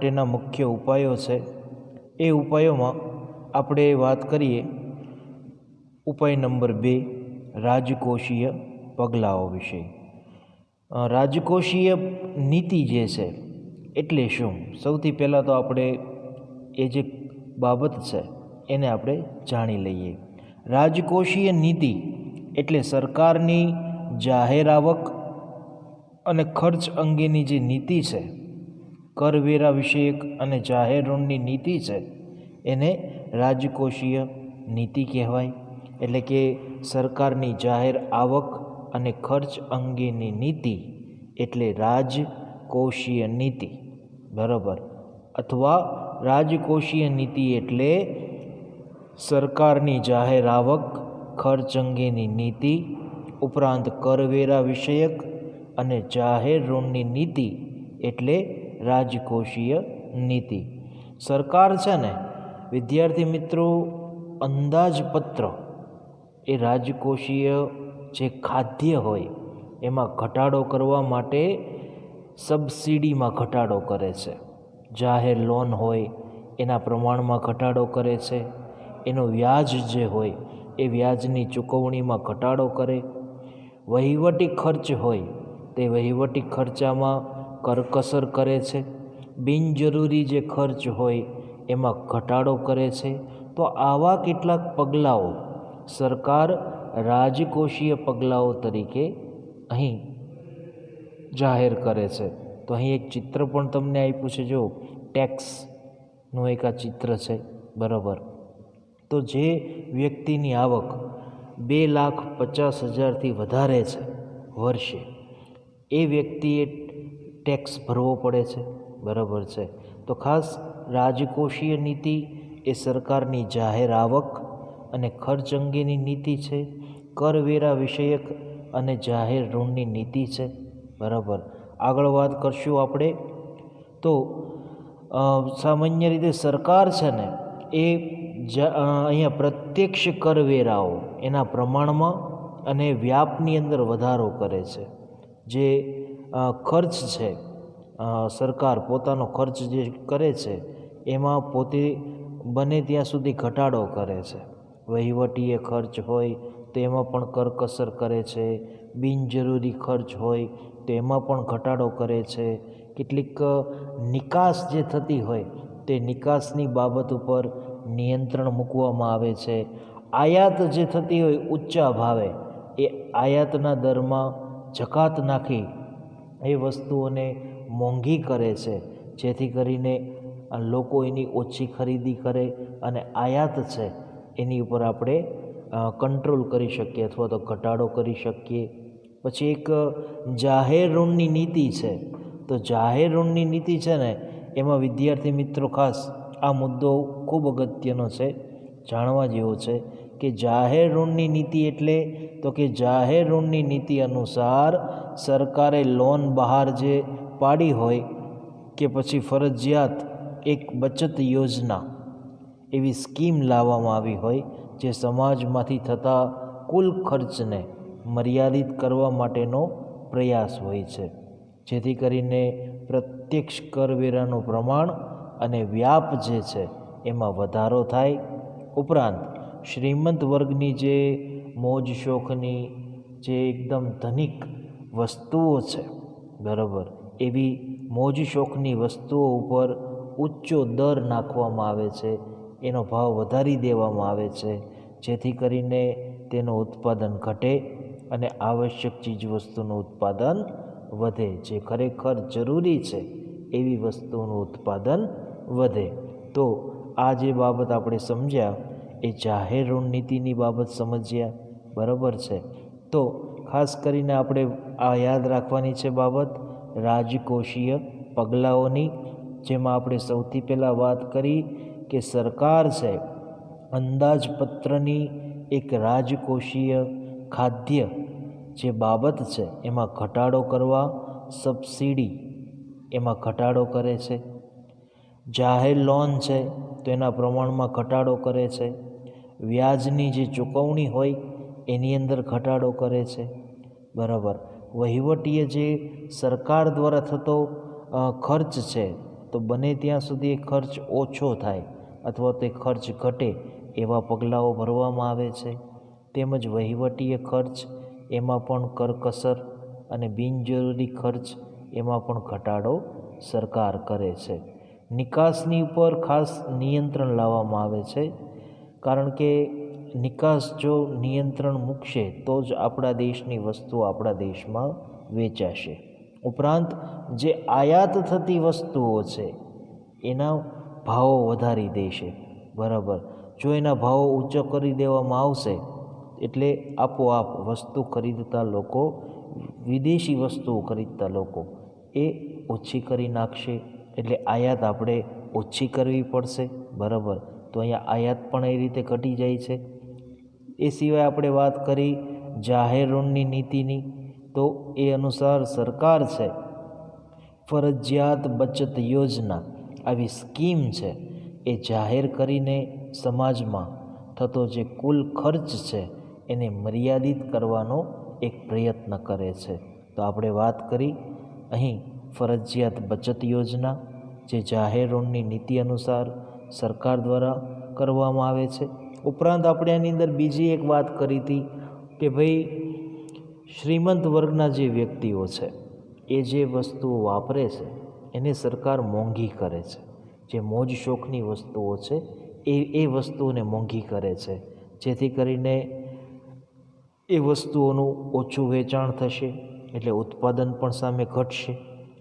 માટેના મુખ્ય ઉપાયો છે એ ઉપાયોમાં આપણે વાત કરીએ ઉપાય નંબર 2 રાજકોષીય પગલાઓ વિશે। રાજકોષીય નીતિ જે છે એટલે શું? સૌથી પહેલાં તો આપણે એ જે બાબત છે એને આપણે જાણી લઈએ। રાજકોષીય નીતિ એટલે સરકારની જાહેર આવક અને ખર્ચ અંગેની જે નીતિ છે, કરવેરા વિષયક અને જાહેર ઋણની નીતિ છે એને રાજકોષીય નીતિ કહેવાય। એટલે કે સરકારની જાહેર આવક અને ખર્ચ અંગેની નીતિ એટલે રાજકોષીય નીતિ, બરાબર। અથવા રાજકોષીય નીતિ એટલે સરકારની જાહેર આવક ખર્ચ અંગેની નીતિ ઉપરાંત કરવેરા વિષયક અને જાહેર ઋણની નીતિ એટલે રાજકોષીય નીતિ। સરકાર છે ને વિદ્યાર્થી મિત્રો, અંદાજપત્ર એ રાજકોષીય જે ખાદ્ય હોય એમાં ઘટાડો કરવા માટે સબસિડીમાં ઘટાડો કરે છે, જાહેર લોન હોય એના પ્રમાણમાં ઘટાડો કરે છે, એનો વ્યાજ જે હોય એ વ્યાજની ચૂકવણીમાં ઘટાડો કરે, વહીવટી ખર્ચ હોય તે વહીવટી ખર્ચામાં કરકસર કરે છે, બિનજરૂરી જે ખર્ચ હોય એમાં ઘટાડો કરે છે। તો આવા કેટલાક પગલાઓ સરકાર રાજકોષીય પગલાઓ તરીકે અહીં જાહેર કરે છે। તો અહીં એક ચિત્ર પણ તમને આપ્યું છે, જો ટેક્સનું એક આ ચિત્ર છે, બરાબર। તો જે વ્યક્તિની આવક 2,50,000થી વધારે છે વર્ષે, એ વ્યક્તિએ ટેક્સ ભરવો પડે છે, બરાબર છે। તો ખાસ રાજકોષીય નીતિ એ સરકારની જાહેર આવક અને ખર્ચ અંગેની નીતિ છે, કરવેરા વિષયક અને જાહેર ઋણની નીતિ છે, બરાબર। આગળ વાત કરશું આપણે તો સામાન્ય રીતે સરકાર છે ને એ અહીંયા પ્રત્યક્ષ કરવેરાઓ એના પ્રમાણમાં અને વ્યાપની અંદર વધારો કરે છે। જે ખર્ચ છે, સરકાર પોતાનો ખર્ચ જે કરે છે એમાં પોતે બને ત્યાં સુધી ઘટાડો કરે છે। વહીવટીય ખર્ચ હોય તો એમાં પણ કરકસર કરે છે, બિનજરૂરી ખર્ચ હોય તો એમાં પણ ઘટાડો કરે છે, કેટલીક નિકાસ જે થતી હોય તે નિકાસની બાબત ઉપર નિયંત્રણ મૂકવામાં આવે છે, આયાત જે થતી હોય ઊંચા ભાવે એ આયાતના દરમાં જકાત નાખી એ વસ્તુઓને મોંઘી કરે છે, જેથી કરીને લોકો એની ઓછી ખરીદી કરે અને આયાત છે એની ઉપર આપણે કંટ્રોલ કરી શકીએ અથવા તો ઘટાડો કરી શકીએ। પછી એક જાહેર ઋણની નીતિ છે। તો જાહેર ઋણની નીતિ છે ને એમાં વિદ્યાર્થી મિત્રો ખાસ આ મુદ્દો ખૂબ અગત્યનો છે, જાણવા જેવો છે કે જાહેર ઋણની નીતિ એટલે તો કે જાહેર ઋણની નીતિ અનુસાર સરકારે લોન બહાર જે પાડી હોય કે પછી ફરજિયાત એક બચત યોજના એવી સ્કીમ લાવવામાં આવી હોય જે સમાજમાંથી થતા કુલ ખર્ચને મર્યાદિત કરવા માટેનો પ્રયાસ હોય છે, જેથી કરીને પ્રત્યક્ષ કરવેરાનું પ્રમાણ અને વ્યાપ જે છે એમાં વધારો થાય। ઉપરાંત શ્રીમંત વર્ગની જે મોજ શોખની જે એકદમ ધનિક વસ્તુઓ છે, બરાબર, એવી મોજ શોખની વસ્તુઓ ઉપર ઊંચો દર નાખવામાં આવે છે, એનો ભાવ વધારી દેવામાં આવે છે, જેથી કરીને તેનું ઉત્પાદન ઘટે અને આવશ્યક ચીજવસ્તુનું ઉત્પાદન વધે, જે ખરેખર જરૂરી છે એવી વસ્તુઓનું ઉત્પાદન વધે। તો આ જે બાબત આપણે સમજ્યા એ જાહેર ઋણ નીતિની બાબત સમજ્યા, બરાબર છે। તો ખાસ કરીને આપણે આ યાદ રાખવાની છે બાબત રાજકોષીય પગલાઓની, જેમાં આપણે સૌથી પહેલાં વાત કરી કે સરકાર છે અંદાજપત્રની એક રાજકોષીય ખાદ્ય જે બાબત છે એમાં ઘટાડો કરવા, સબસિડી એમાં ઘટાડો કરે છે, જાહેર લોન છે તો એના પ્રમાણમાં ઘટાડો કરે છે, વ્યાજની જે ચૂકવણી હોય એની અંદર ઘટાડો કરે છે, બરાબર। વહીવટીય જે સરકાર દ્વારા થતો ખર્ચ છે તો બને ત્યાં સુધી એ ખર્ચ ઓછો થાય અથવા તે ખર્ચ ઘટે એવા પગલાંઓ ભરવામાં આવે છે. તેમજ વહીવટીય ખર્ચ એમાં પણ કરકસર અને બિનજરૂરી ખર્ચ એમાં પણ ઘટાડો સરકાર કરે છે. નિકાસની ઉપર ખાસ નિયંત્રણ લાવવામાં આવે છે, કારણ કે નિકાસ જો નિયંત્રણ મૂકશે તો જ આપણા દેશની વસ્તુઓ આપણા દેશમાં વેચાશે. ઉપરાંત જે આયાત થતી વસ્તુઓ છે એના ભાવો વધારી દેશે. બરાબર, જો એના ભાવો ઊંચો કરી દેવામાં આવશે એટલે આપોઆપ વસ્તુ ખરીદતા લોકો, વિદેશી વસ્તુઓ ખરીદતા લોકો એ ઓછી કરી નાખશે. એટલે આયાત આપણે ઓછી કરવી પડશે. બરાબર, તો અહીંયા આયાત પણ એ રીતે ઘટી જાય છે. એ સિવાય આપણે વાત કરી જાહેર ઋણની નીતિની, તો એ અનુસાર સરકાર છે ફરજિયાત બચત યોજના આવી સ્કીમ છે એ જાહેર કરીને સમાજમાં થતો જે કુલ ખર્ચ છે એને મર્યાદિત કરવાનો એક પ્રયત્ન કરે છે. તો આપણે વાત કરી અહીં ફરજિયાત બચત યોજના, જે જાહેર ઋણની નીતિ અનુસાર સરકાર દ્વારા કરવામાં આવે છે. ઉપરાંત આપણે આની અંદર બીજી એક વાત કરી હતી કે ભાઈ શ્રીમંત વર્ગના જે વ્યક્તિઓ છે એ જે વસ્તુઓ વાપરે છે એને સરકાર મોંઘી કરે છે. જે મોજ શોખની વસ્તુઓ છે એ વસ્તુઓને મોંઘી કરે છે, જેથી કરીને એ વસ્તુઓનું ઓછું વેચાણ થશે, એટલે ઉત્પાદન પણ સામે ઘટશે.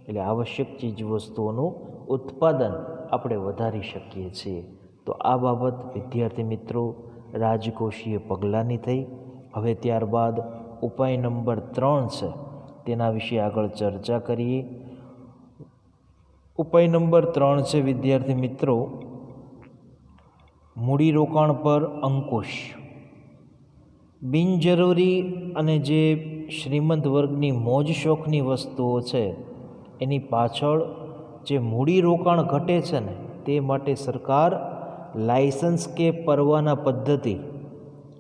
એટલે આવશ્યક ચીજ વસ્તુઓનું ઉત્પાદન આપણે વધારી શકીએ છીએ. તો આ બાબત વિદ્યાર્થી મિત્રો રાજકોષીય પગલાંની થઈ. હવે ત્યારબાદ ઉપાય નંબર 3 છે તેના વિશે આગળ ચર્ચા કરીએ. ઉપાય નંબર 3 છે વિદ્યાર્થી મિત્રો મૂડીરોકાણ પર અંકુશ. બિનજરૂરી અને જે શ્રીમંત વર્ગની મોજ શોખની વસ્તુઓ છે એની પાછળ જે મૂડીરોકાણ ઘટે છે ને તે માટે સરકાર લાયસન્સ કે પરવાના પદ્ધતિ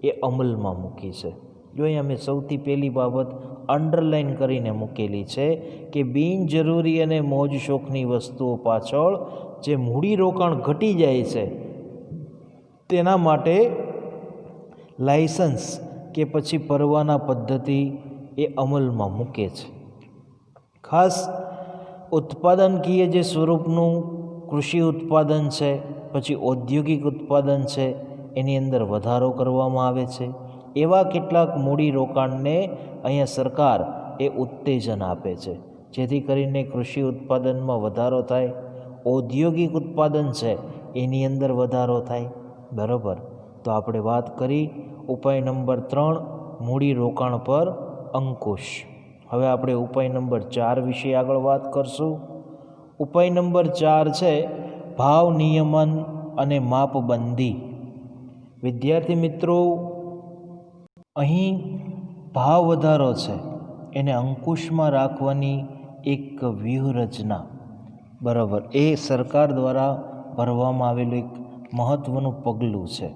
એ અમલમાં મૂકી છે. જો અહીંયા મેં સૌથી પહેલી બાબત અંડરલાઇન કરીને મૂકેલી છે કે બિનજરૂરી અને મોજ શોખની વસ્તુઓ પાછળ જે મૂડીરોકાણ ઘટી જાય છે તેના માટે લાયસન્સ કે પછી પરવાના પદ્ધતિ એ અમલમાં મૂકે છે. ખાસ ઉત્પાદનકીય જે સ્વરૂપનું કૃષિ ઉત્પાદન છે, પછી ઔદ્યોગિક ઉત્પાદન છે, એની અંદર વધારો કરવામાં આવે છે. એવા કેટલાક મૂડીરોકાણને અહીંયા સરકાર એ ઉત્તેજન આપે છે, જેથી કરીને કૃષિ ઉત્પાદનમાં વધારો થાય, ઔદ્યોગિક ઉત્પાદન છે એની અંદર વધારો થાય. બરાબર, તો આપણે વાત કરી ઉપાય નંબર 3 મૂડીરોકાણ પર અંકુશ. હવે આપણે ઉપાય નંબર 4 વિશે આગળ વાત કરશું. ઉપાય નંબર 4 છે ભાવ નિયમન અને માપબંધી. વિદ્યાર્થી મિત્રો અહીં ભાવ વધારો છે એને અંકુશમાં રાખવાની એક વ્યૂહરચના, બરાબર, એ સરકાર દ્વારા ભરવામાં આવેલું એક મહત્ત્વનું પગલું છે.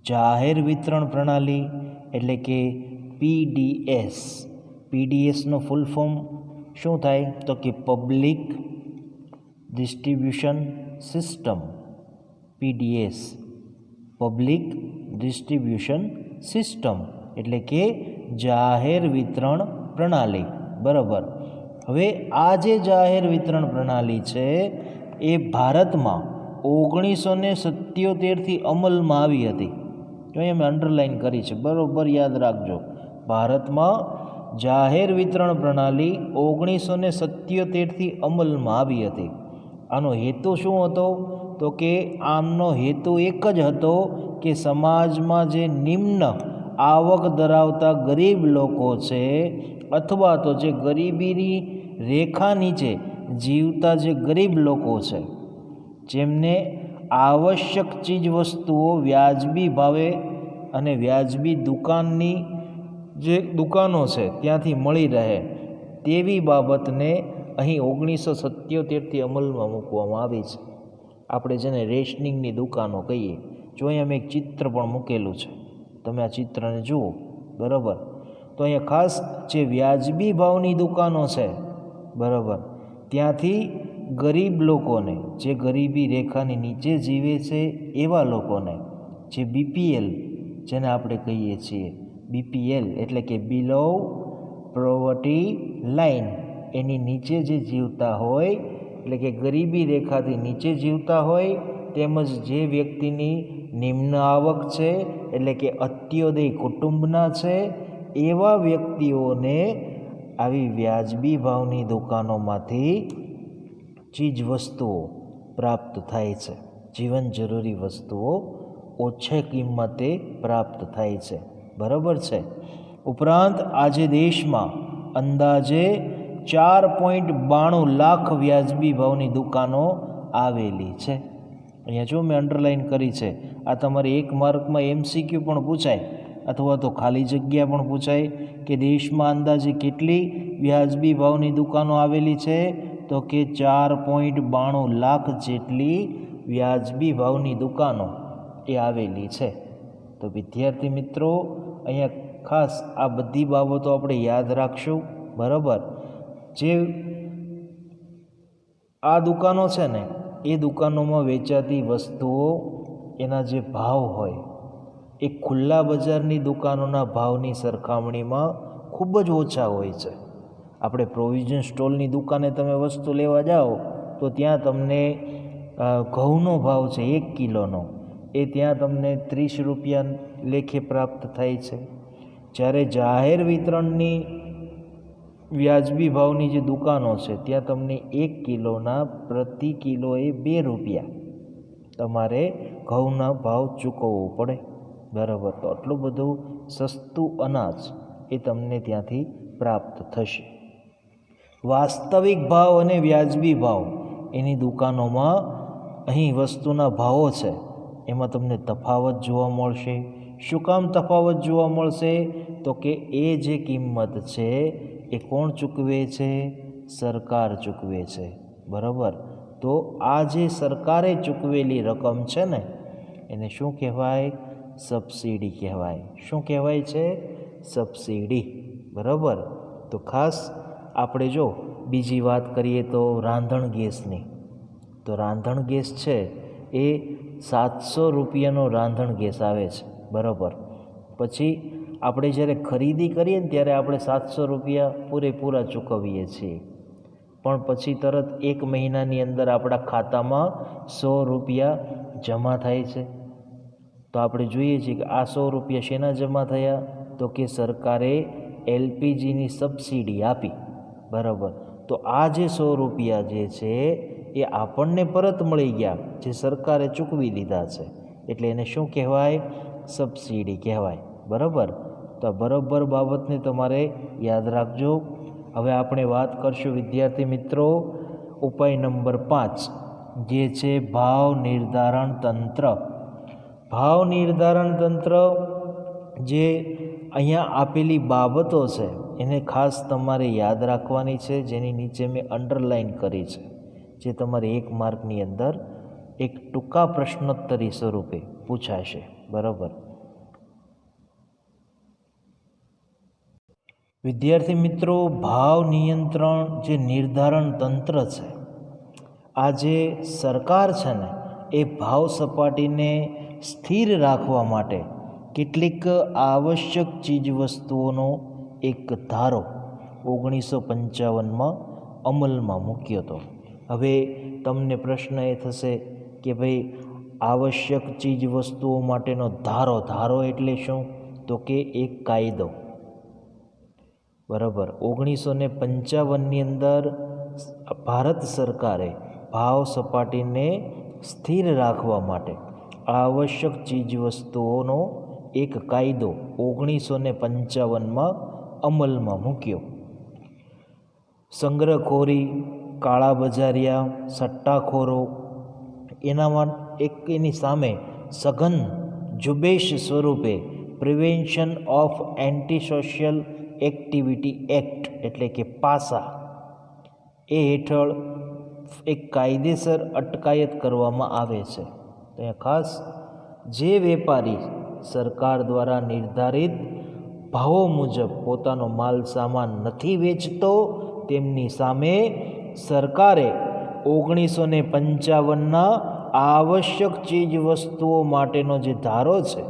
જાહેર વિતરણ પ્રણાલી એટલે કે PDS. PDSનો ફૂલ ફોર્મ શું થાય તો કે public distribution system. PDS public distribution system એટલે કે જાહેર વિતરણ પ્રણાલી. બરાબર, હવે આ જે જાહેર વિતરણ પ્રણાલી છે એ ભારતમાં 1977થી અમલમાં આવી હતી. જો અહીંયા મેં અંડરલાઇન કરી છે, બરાબર યાદ રાખજો. ભારતમાં જાહેર વિતરણ પ્રણાલી 1977થી અમલમાં આવી હતી. આનો હેતુ શું હતો તો કે આમનો હેતુ એક જ હતો કે સમાજમાં જે નિમ્ન આવક ધરાવતા ગરીબ લોકો છે અથવા તો જે ગરીબીની રેખા નીચે જીવતા જે ગરીબ લોકો છે, જેમને આવશ્યક ચીજ વસ્તુઓ વ્યાજબી ભાવે અને વ્યાજબી દુકાનની જે દુકાનો છે ત્યાંથી મળી રહે, તેવી બાબતને અહીં 1977થી અમલમાં મૂકવામાં આવી છે. આપણે જેને રેશનિંગની દુકાનો કહીએ. જો અહીંયા મેં એક ચિત્ર પણ મૂકેલું છે, તમે આ ચિત્રને જુઓ. બરાબર, તો અહીંયા ખાસ જે વ્યાજબી ભાવની દુકાનો છે, બરાબર, ત્યાંથી ગરીબ લોકોને, જે ગરીબી રેખાની નીચે જીવે છે એવા લોકોને, જે બીપીએલ જેને આપણે કહીએ છીએ, બીપીએલ એટલે કે બિલો પોવર્ટી લાઇન, એની નીચે જે જીવતા હોય, એટલે કે ગરીબી રેખાથી નીચે જીવતા હોય, તેમજ જે વ્યક્તિની નિમ્ન આવક છે એટલે કે અત્યોદય કુટુંબના છે, એવા વ્યક્તિઓને આવી વ્યાજબી ભાવની દુકાનોમાંથી ચીજ વસ્તુઓ પ્રાપ્ત થાય છે. જીવન જરૂરી વસ્તુઓ ઓછી કિંમતે પ્રાપ્ત થાય છે. બરાબર છે. ઉપરાંત આજે દેશમાં અંદાજે 4.92 લાખ વ્યાજબી ભાવની દુકાનો આવેલી છે. અહીંયા જો મેં અંડરલાઇન કરી છે. આ તમારે 1 માર્કમાં MCQ પણ પૂછાય અથવા તો ખાલી જગ્યા પણ પૂછાય કે દેશમાં અંદાજે કેટલી વ્યાજબી ભાવની દુકાનો આવેલી છે, તો કે 4.92 લાખ જેટલી વ્યાજબી ભાવની દુકાનો એ આવેલી છે. તો વિદ્યાર્થી મિત્રો, અહીંયા ખાસ આ બધી બાબતો આપણે યાદ રાખશું. બરાબર. જે આ દુકાનો છે ને, એ દુકાનોમાં વેચાતી વસ્તુઓ, એના જે ભાવ હોય એ ખુલ્લા બજારની દુકાનોના ભાવની સરખામણીમાં ખૂબ જ ઓછા હોય છે. આપણે પ્રોવિઝન સ્ટોલની દુકાને તમે વસ્તુ લેવા જાઓ તો ત્યાં તમને ઘઉંનો ભાવ છે 1 કિલોનો, એ ત્યાં તમને 30 રૂપિયા લેખે પ્રાપ્ત થાય છે. જ્યારે જાહેર વિતરણની વ્યાજબી ભાવની જે દુકાનો છે ત્યાં તમને 1 કિલોના પ્રતિ કિલોએ 2 રૂપિયા તમારે ઘઉંના ભાવ ચૂકવવો પડે. બરાબર. તો આટલું બધું સસ્તું અનાજ એ તમને ત્યાંથી પ્રાપ્ત થશે. વાસ્તવિક ભાવ અને વ્યાજબી ભાવ એની દુકાનોમાં અહીં વસ્તુના ભાવો છે એમાં તમને તફાવત જોવા મળશે. શું કામ તફાવત જોવા મળશે? તો કે એ જે કિંમત છે એ કોણ ચૂકવે છે? સરકાર ચૂકવે છે. બરાબર. તો આ જે સરકારે ચૂકવેલી રકમ છે ને, એને શું કહેવાય? સબસિડી કહેવાય. શું કહેવાય છે? સબસિડી. બરાબર. તો ખાસ આપણે જો બીજી વાત કરીએ તો રાંધણ ગેસની, તો રાંધણ ગેસ છે એ 700 રૂપિયાનો રાંધણ ગેસ આવે છે. બરાબર. પછી આપણે જ્યારે ખરીદી કરીએ ને ત્યારે આપણે 700 રૂપિયા પૂરેપૂરા ચૂકવીએ છીએ, પણ પછી તરત 1 મહિનાની અંદર આપણા ખાતામાં 100 રૂપિયા જમા થાય છે. તો આપણે જોઈએ છીએ કે આ 100 રૂપિયા શેના જમા થયા? તો કે સરકારે LPGની સબસિડી આપી. બરાબર. તો આ જે 100 રૂપિયા જે છે એ આપણને પરત મળી ગયા, જે સરકારે ચૂકવી દીધા છે. એટલે એને શું કહેવાય? સબસિડી કહેવાય. બરાબર. તો આ બરાબર બાબતને તમારે યાદ રાખજો. હવે આપણે વાત કરશું વિદ્યાર્થી મિત્રો ઉપાય નંબર 5, જે છે ભાવ નિર્ધારણ તંત્ર. ભાવ નિર્ધારણ તંત્ર, જે અહીંયા આપેલી બાબતો છે એને ખાસ તમારે યાદ રાખવાની છે, જેની નીચે મેં અંડરલાઇન કરી છે, જે તમારે 1 માર્કની અંદર એક ટૂંકા પ્રશ્નોત્તરી સ્વરૂપે પૂછાશે. બરાબર. વિદ્યાર્થી મિત્રો, ભાવ નિયંત્રણ જે નિર્ધારણ તંત્ર છે, આ જે સરકાર છે ને એ ભાવ સપાટીને સ્થિર રાખવા માટે કેટલીક આવશ્યક ચીજવસ્તુઓનો એક ધારો 1955માં અમલમાં મૂક્યો હતો. હવે તમને પ્રશ્ન એ થશે કે ભાઈ આવશ્યક ચીજવસ્તુઓ માટેનો ધારો એટલે શું? તો કે એક કાયદો. બરાબર. 1955ની અંદર ભારત સરકારે ભાવ સપાટીને સ્થિર રાખવા માટે આવશ્યક ચીજવસ્તુઓનો એક કાયદો 1955માં અમલમાં મૂક્યો. સંગ્રહખોરી, કાળાબજારિયા, સટ્ટાખોરો, એની સામે સઘન ઝુંબેશ સ્વરૂપે prevention of anti social activity act એટલે કે પાસા એ હેઠળ એક કાયદેસર અટકાયત કરવામાં આવે છે. તો ખાસ જે વેપારી સરકાર દ્વારા નિર્ધારિત ભાવો મુજબ પોતાનો માલ સામાન નથી વેચતો, તેમની સામે સરકારે 1955ના આવશ્યક ચીજ વસ્તુઓ માટેનો જે ધારો છે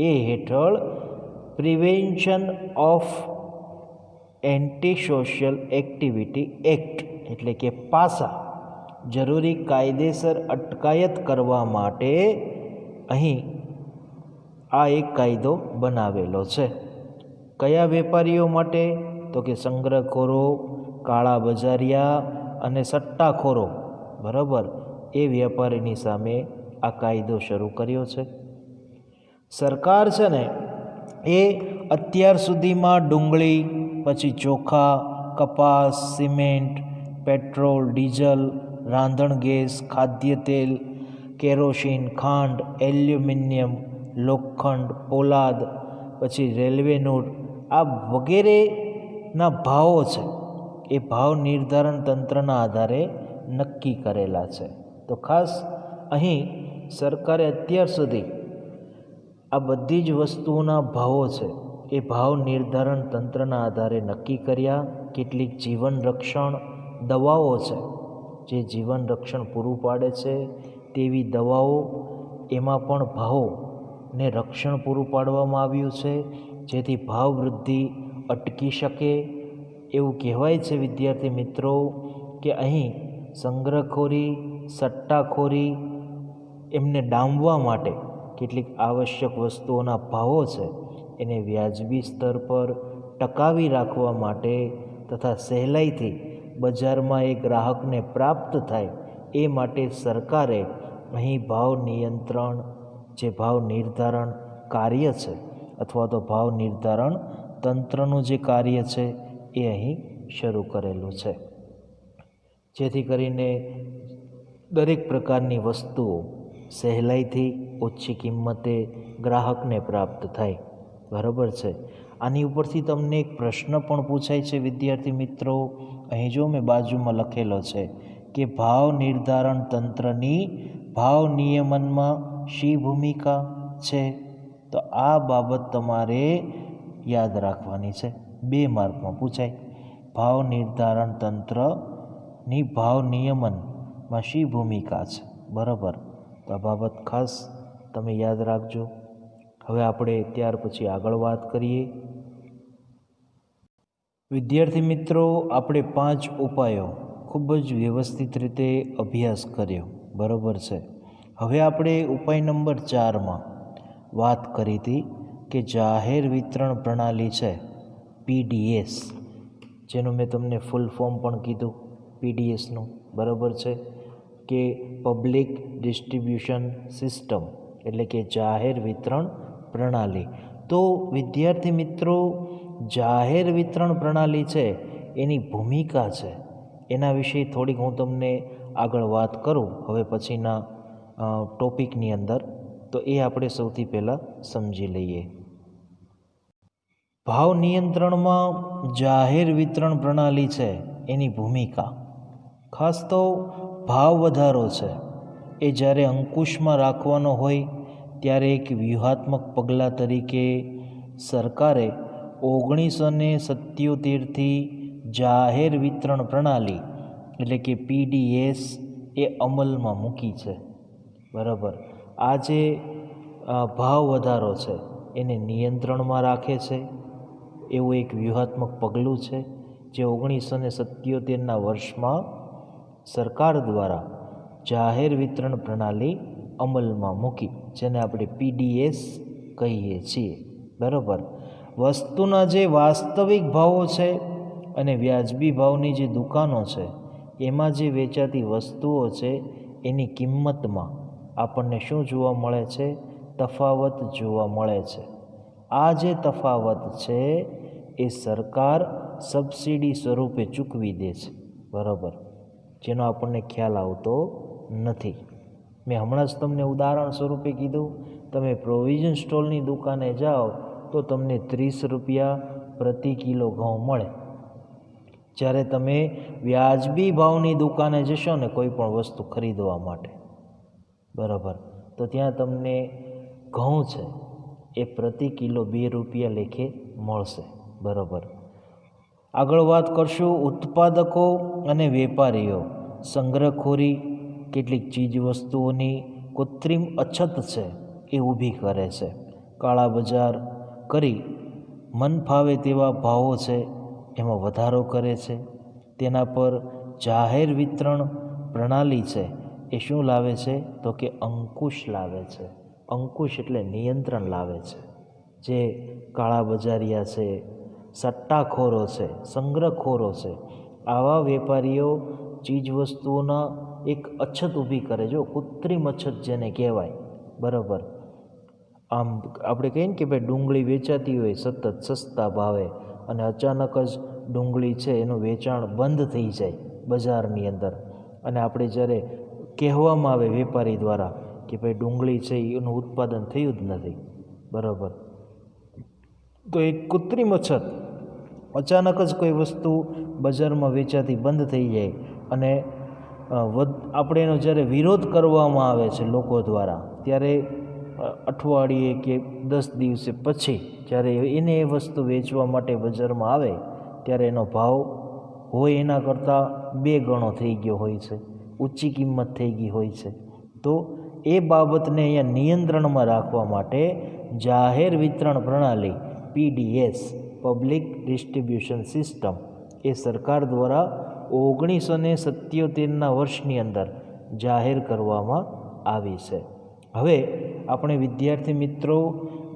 એ હેઠળ prevention of anti social activity act એટલે કે પાસા જરૂરી કાયદેસર અટકાયત કરવા માટે અહીં આ એક કાયદો બનાવેલો છે. કયા વેપારીઓ માટે? તો કે સંગ્રહખોરો, કાળા બજારિયા અને સટ્ટાખોરો, બરાબર, એ વેપારીની સામે આ કાયદો શરૂ કર્યો છે. સરકાર છે ને એ અત્યાર સુધીમાં ડુંગળી, પછી ચોખા, કપાસ, સિમેન્ટ, પેટ્રોલ, ડીઝલ, રાંધણ ગેસ, ખાદ્ય તેલ, કેરોસીન, ખાંડ, એલ્યુમિનિયમ, લોખંડ, પોલાદ, પછી રેલવેનું આ વગેરેના ભાવો છે એ ભાવ નિર્ધારણ તંત્રના આધારે નક્કી કરેલા છે. તો ખાસ અહીં સરકારે અત્યાર સુધી આ બધી જ વસ્તુઓના ભાવો છે એ ભાવ નિર્ધારણ તંત્રના આધારે નક્કી કર્યા. કેટલીક જીવન રક્ષણ દવાઓ છે જે જીવન રક્ષણ પૂરું પાડે છે તેવી દવાઓ, એમાં પણ ભાવોને રક્ષણ પૂરું પાડવામાં આવ્યું છે જેથી ભાવ વૃદ્ધિ અટકી શકે. એવું કહેવાય છે વિદ્યાર્થી મિત્રો કે અહીં સંગ્રહખોરી, સટ્ટાખોરી એમને ડામવા માટે કેટલીક આવશ્યક વસ્તુઓના ભાવો છે એને વ્યાજબી સ્તર પર ટકાવી રાખવા માટે તથા સહેલાઈથી બજારમાં એ ગ્રાહકને પ્રાપ્ત થાય એ માટે સરકારે અહીં ભાવ નિયંત્રણ, જે ભાવ નિર્ધારણ કાર્ય છે અથવા તો ભાવ નિર્ધારણ તંત્રનું જે કાર્ય છે એ અહીં શરૂ કરેલું છે, જેથી કરીને દરેક પ્રકારની વસ્તુઓ સહેલાઈથી ઓછી કિંમતે ગ્રાહકને પ્રાપ્ત થાય. બરાબર છે. આની ઉપરથી તમને એક પ્રશ્ન પણ પૂછાય છે વિદ્યાર્થી મિત્રો. અહીં જો મેં બાજુમાં લખેલો છે કે ભાવ નિર્ધારણ તંત્રની ભાવ નિયમનમાં શી ભૂમિકા છે? તો આ બાબત તમારે યાદ રાખવાની છે. 2 માર્કમાં પૂછાય. ભાવ નિર્ધારણ તંત્રની ભાવ નિયમનમાં શી ભૂમિકા છે? બરાબર, તો આ બાબત ખાસ તમે યાદ રાખજો. હવે આપણે ત્યાર પછી આગળ વાત કરીએ. વિદ્યાર્થી મિત્રો, આપણે 5 ઉપાયો ખૂબ જ વ્યવસ્થિત રીતે અભ્યાસ કર્યો. બરાબર છે. હવે આપણે ઉપાય નંબર 4માં વાત કરી હતી કે જાહેર વિતરણ પ્રણાલી છે PDS, જેનું મેં તમને ફૂલ ફોર્મ પણ કીધું PDSનું. બરાબર છે કે પબ્લિક ડિસ્ટ્રીબ્યુશન સિસ્ટમ એટલે કે જાહેર વિતરણ પ્રણાલી. તો વિદ્યાર્થી મિત્રો, જાહેર વિતરણ પ્રણાલી છે એની ભૂમિકા છે એના વિશે થોડીક હું તમને આગળ વાત કરું હવે પછીના ટોપિકની અંદર. તો એ આપણે સૌથી પહેલાં સમજી લઈએ. ભાવ નિયંત્રણમાં જાહેર વિતરણ પ્રણાલી છે એની ભૂમિકા. ખાસ તો ભાવ વધારો છે એ જ્યારે અંકુશમાં રાખવાનો હોય ત્યારે એક વ્યૂહાત્મક પગલાં તરીકે સરકારે 1977થી જાહેર વિતરણ પ્રણાલી એટલે કે PDS એ અમલમાં મૂકી છે. બરાબર. આ જે ભાવ વધારો છે એને નિયંત્રણમાં રાખે છે એવું એક વ્યૂહાત્મક પગલું છે જે 1977ના વર્ષમાં સરકાર દ્વારા જાહેર વિતરણ પ્રણાલી અમલમાં મૂકી, જેને આપણે PDS કહીએ છીએ. બરાબર. વસ્તુના જે વાસ્તવિક ભાવો છે અને વ્યાજબી ભાવની જે દુકાનો છે એમાં જે વેચાતી વસ્તુઓ છે એની કિંમતમાં આપણને શું જોવા મળે છે? તફાવત જોવા મળે છે. આ જે તફાવત છે એ સરકાર સબસિડી સ્વરૂપે ચૂકવી દે છે. બરાબર, જેનો આપણને ખ્યાલ આવતો નથી. મેં હમણાં જ તમને ઉદાહરણ સ્વરૂપે કીધું, તમે પ્રોવિઝન સ્ટોરની દુકાને જાઓ તો તમને 30 રૂપિયા પ્રતિ કિલો ઘઉં મળે. જ્યારે તમે વ્યાજબી ભાવની દુકાને જશો ને કોઈ પણ વસ્તુ ખરીદવા માટે, બરાબર, તો ત્યાં તમને ઘઉં છે એ પ્રતિ કિલો 2 રૂપિયા લેખે મળશે. બરાબર. આગળ વાત કરશું ઉત્પાદકો અને વેપારીઓ સંગ્રહખોરી કેટલીક ચીજવસ્તુઓની કૃત્રિમ અછત છે એ ઊભી કરે છે. કાળા બજાર કરી મન ફાવે તેવા ભાવો છે એમાં વધારો કરે છે. તેના પર જાહેર વિતરણ પ્રણાલી છે એ શું લાવે છે તો કે અંકુશ લાવે છે. અંકુશ એટલે નિયંત્રણ લાવે છે. જે કાળા બજારિયા છે, સટ્ટાખોરો છે, સંગ્રહખોરો છે, આવા વેપારીઓ ચીજવસ્તુઓના એક અછત ઊભી કરે. જો કૃત્રિમ અછત જેને કહેવાય, બરાબર. આમ આપણે કહીએ ને કે ભાઈ ડુંગળી વેચાતી હોય સતત સસ્તા ભાવે અને અચાનક જ ડુંગળી છે એનું વેચાણ બંધ થઈ જાય બજારની અંદર, અને આપણે જ્યારે કહેવામાં આવે વેપારી દ્વારા કે ભાઈ ડુંગળી છે એનું ઉત્પાદન થયું જ નથી, બરાબર. તો એક કૃત્રિમ અછત, અચાનક જ કોઈ વસ્તુ બજારમાં વેચાતી બંધ થઈ જાય અને આપણે એનો જ્યારે વિરોધ કરવામાં આવે છે લોકો દ્વારા, ત્યારે અઠવાડિયે કે 10 દિવસે પછી જ્યારે એને એ વસ્તુ વેચવા માટે બજારમાં આવે ત્યારે એનો ભાવ હોય એના કરતાં 2 ગણો થઈ ગયો હોય છે, ઊંચી કિંમત થઈ ગઈ હોય છે. તો એ બાબતને અહીંયા નિયંત્રણમાં રાખવા માટે જાહેર વિતરણ પ્રણાલી PDS પબ્લિક ડિસ્ટ્રીબ્યુશન સિસ્ટમ એ સરકાર દ્વારા 1977ના વર્ષની અંદર જાહેર કરવામાં આવી છે. હવે આપણે વિદ્યાર્થી મિત્રો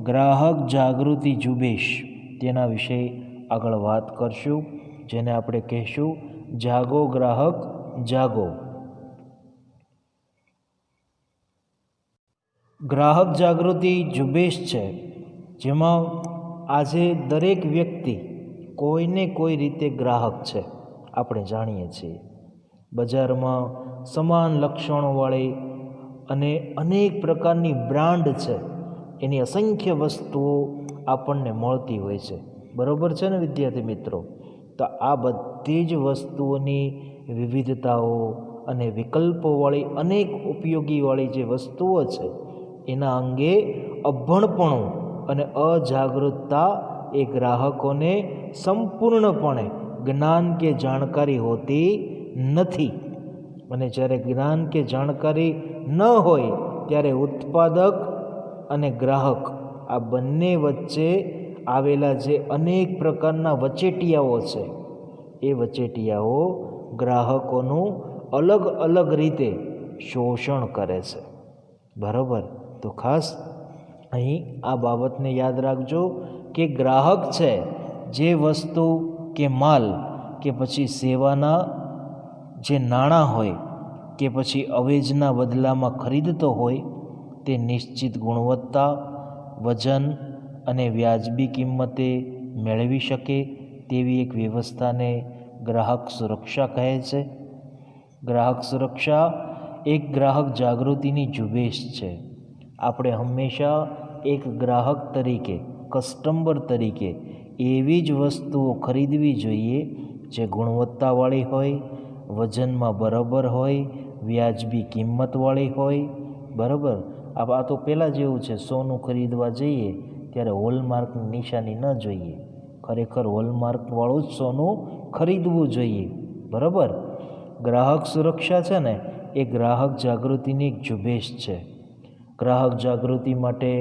ગ્રાહક જાગૃતિ ઝુંબેશ તેના વિશે આગળ વાત કરશું, જેને આપણે કહીશું જાગો ગ્રાહક જાગો. ગ્રાહક જાગૃતિ ઝુંબેશ છે જેમાં આજે દરેક વ્યક્તિ કોઈને કોઈ રીતે ગ્રાહક છે, આપણે જાણીએ છીએ. બજારમાં સમાન લક્ષણોવાળી અને અનેક પ્રકારની બ્રાન્ડ છે, એની અસંખ્ય વસ્તુઓ આપણને મળતી હોય છે, બરાબર છે ને વિદ્યાર્થી મિત્રો? તો આ બધી જ વસ્તુઓની વિવિધતાઓ અને વિકલ્પોવાળી અનેક ઉપયોગીવાળી જે વસ્તુઓ છે એના અંગે અભણપણું અને અજાગૃતતા એ ગ્રાહકોને સંપૂર્ણપણે જ્ઞાન કે જાણકારી હોતી નથી. અને જ્યારે જ્ઞાન કે જાણકારી ન હોય ત્યારે ઉત્પાદક અને ગ્રાહક આ બંને વચ્ચે આવેલા જે અનેક પ્રકારના વચેટિયાઓ છે એ વચેટિયાઓ ગ્રાહકોનું અલગ અલગ રીતે શોષણ કરે છે, બરાબર. તો ખાસ અહીં આ બાબતને યાદ રાખજો કે ગ્રાહક છે જે વસ્તુ કે માલ કે પછી સેવાના જે નાણાં હોય કે પછી અવેજના બદલામાં ખરીદતો હોય તે નિશ્ચિત ગુણવત્તા, વજન અને વ્યાજબી કિંમતે મેળવી શકે તેવી એક વ્યવસ્થાને ગ્રાહક સુરક્ષા કહે છે. ગ્રાહક સુરક્ષા એક ગ્રાહક જાગૃતિની ઝુંબેશ છે. આપણે હંમેશા એક ગ્રાહક તરીકે, કસ્ટમર તરીકે એવી જ વસ્તુઓ ખરીદવી જોઈએ જે ગુણવત્તાવાળી હોય, વજનમાં બરાબર હોય, વ્યાજબી કિંમતવાળી હોય, બરાબર. આ તો પહેલાં જેવું છે, સોનું ખરીદવા જઈએ ત્યારે હોલમાર્કની નિશાની ન જોઈએ, ખરેખર હોલમાર્કવાળું જ સોનું ખરીદવું જોઈએ, બરાબર. ગ્રાહક સુરક્ષા છે ને એ ગ્રાહક જાગૃતિની એક ઝુંબેશ છે. ગ્રાહક જાગૃતિ માટે